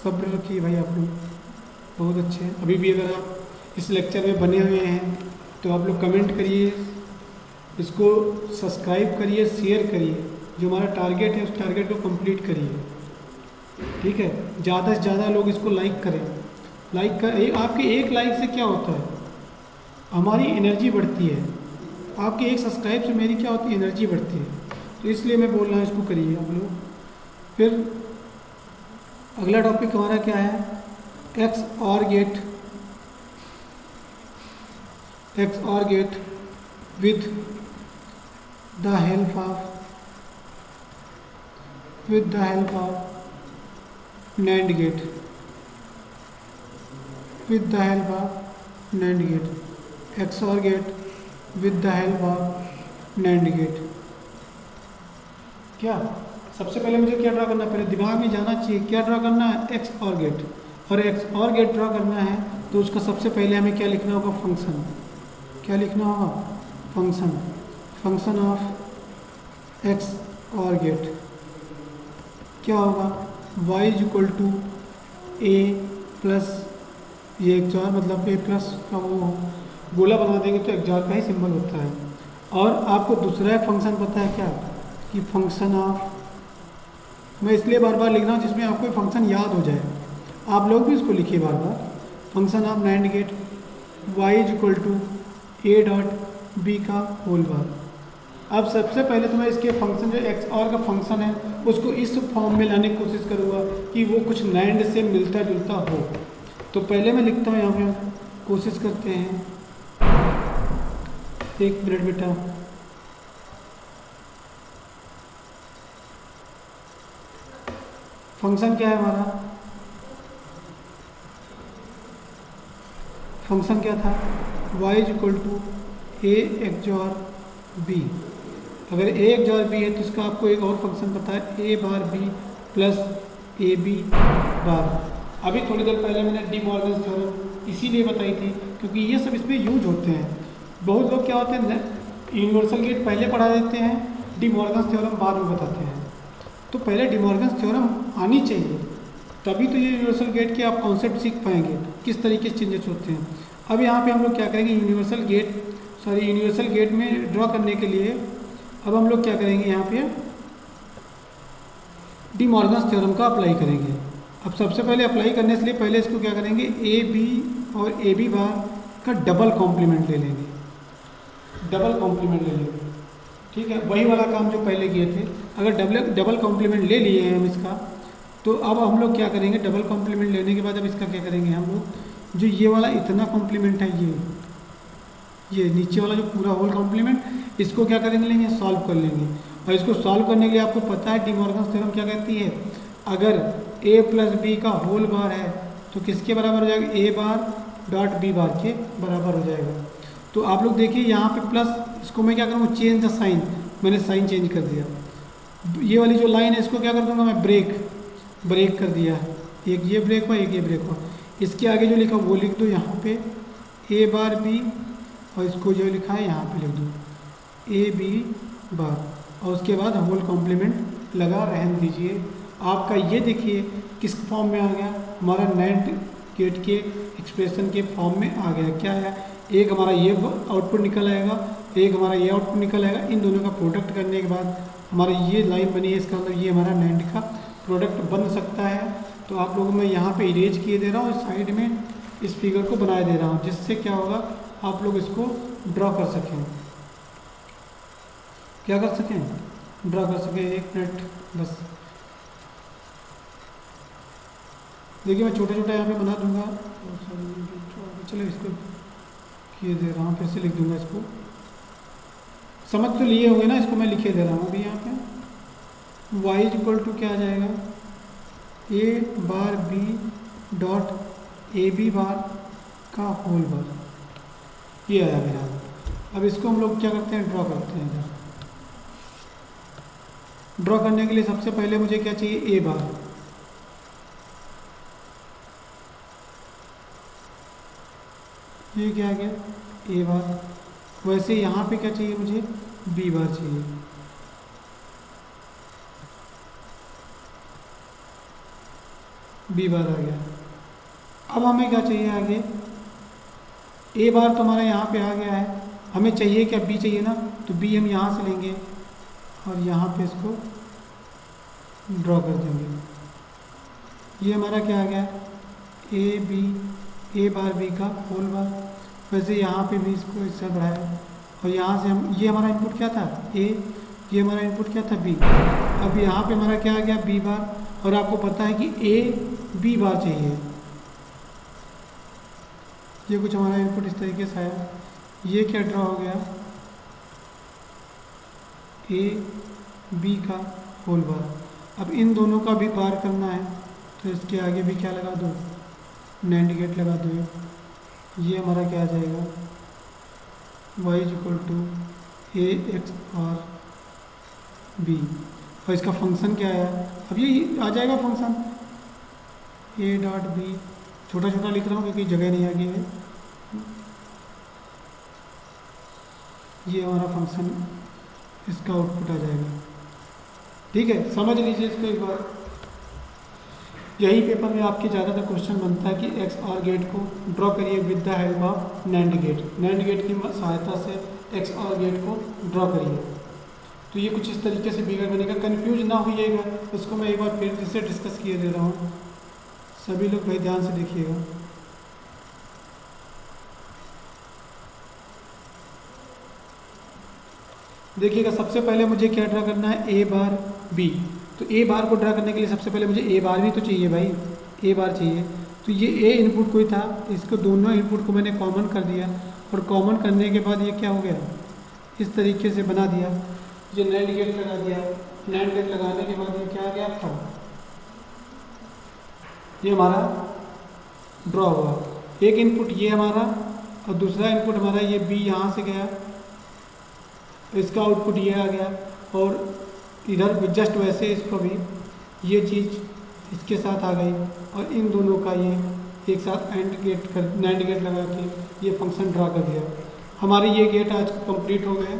सब्र रखिए भाई, आप लोग बहुत अच्छे हैं। अभी भी अगर आप इस लेक्चर में बने हुए हैं तो आप लोग कमेंट करिए, इसको सब्सक्राइब करिए, शेयर करिए। जो हमारा टारगेट है उस टारगेट को कंप्लीट करिए। ठीक है, ज़्यादा से ज़्यादा लोग इसको लाइक करें। आपके एक लाइक से क्या होता है, हमारी एनर्जी बढ़ती है। आपके एक सब्सक्राइब से मेरी क्या होती है, एनर्जी बढ़ती है। तो इसलिए मैं बोल रहा हूँ इसको करिए आप लोग। फिर अगला टॉपिक हमारा क्या है, XOR gate with the help of NAND gate, XOR gate with the help of NAND gate. क्या सबसे पहले मुझे क्या ड्रा करना है, पहले दिमाग में जाना चाहिए क्या ड्रा करना है, एक्स और गेट। और एक्स और गेट ड्रा करना है तो उसका सबसे पहले हमें क्या लिखना होगा, फंक्शन। क्या लिखना होगा, function of XOR gate क्या होगा, y is equal to A plus ये एक्सॉर, मतलब ए प्लस का वो गोला बना देंगे तो एक्सॉर का ही सिंबल होता है। और आपको दूसरा एक फंक्शन पता है क्या, कि फंक्शन ऑफ, मैं इसलिए बार बार लिख रहा हूँ जिसमें आपको फंक्शन याद हो जाए, आप लोग भी इसको लिखिए बार बार। Function of NAND gate y is equal to A dot B का होल बार। अब सबसे पहले तो मैं इसके फंक्शन जो एक्स और का फंक्शन है उसको इस फॉर्म में लाने की कोशिश करूँगा कि वो कुछ नैंड से मिलता जुलता हो। तो पहले मैं लिखता हूँ यहाँ पे, कोशिश करते हैं, एक मिनट बेटा। फंक्शन क्या है हमारा, फंक्शन क्या था, y is equal to A XOR B. अगर ए एक्सॉर बी है तो इसका आपको एक और फंक्शन पता है, A bar B plus A B bar. अभी थोड़ी देर पहले मैंने डी मॉर्गन्स थ्योरम इसीलिए बताई थी क्योंकि ये सब इसमें यूज होते हैं। बहुत लोग क्या होते हैं, यूनिवर्सल गेट पहले पढ़ा देते हैं, डी मॉर्गन्स थ्योरम बाद में बताते हैं। तो पहले डी मॉर्गन्स थ्योरम आनी चाहिए, तभी तो ये यूनिवर्सल गेट के आप कॉन्सेप्ट सीख पाएंगे, किस तरीके से चेंजेस होते हैं। अब यहाँ पे हम लोग क्या करेंगे, यूनिवर्सल गेट में ड्रॉ करने के लिए अब हम लोग क्या करेंगे, यहाँ पे डी मॉर्गन्स थ्योरम का अप्लाई करेंगे। अब सबसे पहले अप्लाई करने से लिए पहले इसको क्या करेंगे, ए बी और ए बी बार का डबल कॉम्प्लीमेंट ले लेंगे, डबल कॉम्प्लीमेंट ले लेंगे। ठीक है, वही वाला काम जो पहले किए थे। अगर डबल कॉम्प्लीमेंट ले लिए हैं हम इसका, तो अब हम लोग क्या करेंगे, डबल कॉम्प्लीमेंट लेने के बाद अब इसका क्या करेंगे हम लोग, जो ये वाला इतना कॉम्प्लीमेंट है, ये नीचे वाला जो पूरा होल कॉम्प्लीमेंट, इसको क्या करेंगे, लेंगे सॉल्व कर लेंगे। और इसको सॉल्व करने के लिए आपको पता है डी मॉर्गन्स थ्योरम क्या कहती है, अगर a प्लस बी का होल बार है तो किसके बराबर हो जाएगा, a बार डॉट b बार के बराबर हो जाएगा। तो आप लोग देखिए यहाँ पे प्लस, इसको मैं क्या करूँगा, चेंज द साइन, मैंने साइन चेंज कर दिया। ये वाली जो लाइन है इसको क्या कर दूँगा मैं, ब्रेक कर दिया, एक ये ब्रेक हुआ, एक ये ब्रेक हुआ। इसके आगे जो लिखा वो लिख दो यहाँ पे ए बार बी, और इसको जो लिखा है यहाँ पे लिख दो ए बी बार, और उसके बाद होल कॉम्प्लीमेंट लगा रहने दीजिए। आपका ये देखिए किस फॉर्म में आ गया, हमारा नैंड गेट के एक्सप्रेशन के फॉर्म में आ गया। क्या है, एक हमारा ये आउटपुट निकल आएगा, एक हमारा ये आउटपुट निकल आएगा। इन दोनों का प्रोडक्ट करने के बाद हमारा ये लाइन बनी है, इसका मतलब ये हमारा नैंड का प्रोडक्ट बन सकता है। तो आप लोगों मैं यहाँ पे इरेज किए दे रहा हूँ, साइड में इस फिगर को बनाए दे रहा हूँ, जिससे क्या होगा, आप लोग इसको ड्रॉ कर सकें, क्या कर सकें, ड्रॉ कर सकें। एक मिनट बस, देखिए मैं छोटा छोटा यहाँ पे बना दूंगा, चलो इसको किए दे रहा हूँ, फिर से लिख दूंगा इसको, समझ तो लिए होंगे ना, इसको मैं लिखे दे रहा हूँ अभी यहाँ पे। y इज इक्वल टू क्या आ जाएगा, A bar B dot A B bar का होल बार, ये आया मेरा। अब इसको हम लोग क्या करते हैं, ड्रॉ करते हैं। ड्रॉ करने के लिए सबसे पहले मुझे क्या चाहिए, ए बार, ये क्या आ गया, ए बार। वैसे यहाँ पे क्या चाहिए मुझे, बी बार चाहिए। बी बार आ गया। अब हमें क्या चाहिए आगे, ए बार तो हमारा यहाँ पे आ गया है, हमें चाहिए क्या, बी चाहिए ना, तो बी हम यहाँ से लेंगे और यहाँ पे इसको ड्रॉ कर देंगे। ये हमारा क्या आ गया, A B, A bar B का होल बार। वैसे यहाँ पे भी इसको इससे बढ़ाया, और यहाँ से हम, ये हमारा इनपुट क्या था, ए, ये हमारा इनपुट क्या था, बी। अब यहाँ पे हमारा क्या आ गया, बी बार, और आपको पता है कि ए बी बार चाहिए। ये कुछ हमारा इनपुट इस तरीके से आया। ये क्या ड्रॉ हो गया, ए बी का होल बार। अब इन दोनों का भी बार करना है, तो इसके आगे भी क्या लगा दो, नैंड गेट लगा दो। ये हमारा क्या आ जाएगा, y is equal to A XOR B, और इसका फंक्शन क्या आया, अब ये आ जाएगा फंक्शन ए डॉट बी, छोटा छोटा लिख रहा हूँ क्योंकि जगह नहीं आ गई है। ये हमारा फंक्शन, इसका आउटपुट आ जाएगा। ठीक है, समझ लीजिए इसको एक बार। यही पेपर में आपके ज़्यादातर क्वेश्चन बनता है कि एक्स और गेट को ड्रॉ करिए with the help of NAND gate. NAND gate की सहायता से एक्स और गेट को ड्रॉ करिए। तो ये कुछ इस तरीके से फिगर बनेगा, कंफ्यूज ना होइएगा, उसको मैं एक बार फिर से डिस्कस किए दे रहा हूँ, सभी लोग भाई ध्यान से देखिएगा। देखिएगा सबसे पहले मुझे क्या ड्रा करना है, ए बार बी। तो ए बार को ड्रा करने के लिए सबसे पहले मुझे ए बार भी तो चाहिए भाई, ए बार चाहिए। तो ये ए इनपुट कोई था, इसको दोनों इनपुट को मैंने कॉमन कर दिया, और कॉमन करने के बाद ये क्या हो गया, इस तरीके से बना दिया, ये नैंड गेट लगा दिया। नैंड गेट लगाने के बाद ये क्या आ गया था, ये हमारा ड्रॉ हुआ। एक इनपुट ये हमारा, और दूसरा इनपुट हमारा ये बी यहाँ से गया, इसका आउटपुट ये आ गया, और इधर जस्ट वैसे इसको भी ये चीज़ इसके साथ आ गई, और इन दोनों का ये एक साथ नैंड गेट लगा के ये फंक्शन ड्रा कर दिया। हमारे ये गेट आज कंप्लीट हो गए।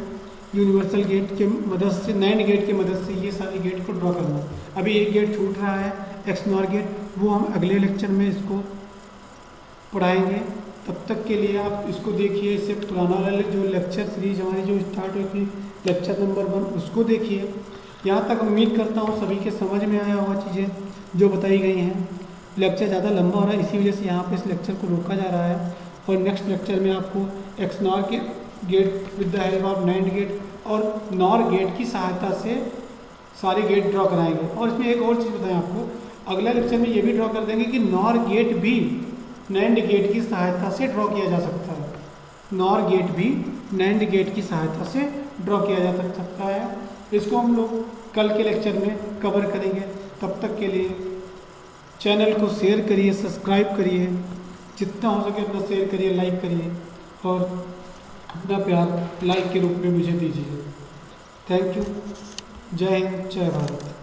यूनिवर्सल गेट के मदद से, नैंड गेट की मदद से ये सारे गेट को ड्रॉ करना। अभी एक गेट छूट रहा है, एक्सनॉर गेट, वो हम अगले लेक्चर में इसको पढ़ाएंगे। तब तक के लिए आप इसको देखिए, इससे पुराना वाला जो लेक्चर सीरीज हमारी जो स्टार्ट हुई थी लेक्चर नंबर 1, उसको देखिए। यहाँ तक उम्मीद करता हूँ सभी के समझ में आया हुआ चीज़ें जो बताई गई हैं। लेक्चर ज़्यादा लंबा हो रहा है, इसी वजह से यहाँ पे इस लेक्चर को रोका जा रहा है, और नेक्स्ट लेक्चर में आपको एक्सनॉर के gate with the help of NAND gate और नॉर गेट की सहायता से सारे गेट ड्रॉ कराएंगे। और इसमें एक और चीज़ बताएं आपको, अगला लेक्चर में ये भी ड्रॉ कर देंगे कि नॉर गेट भी नैंड गेट की सहायता से ड्रॉ किया जा सकता है। नॉर गेट भी नैंड गेट की सहायता से ड्रॉ किया जा सकता है। इसको हम लोग कल के लेक्चर में कवर करेंगे। तब तक के लिए चैनल को शेयर करिए, सब्सक्राइब करिए, जितना हो सके उतना शेयर करिए, लाइक करिए, और अपना प्यार लाइक के रूप में मुझे दीजिए। Thank you. जय हिंद, जय भारत।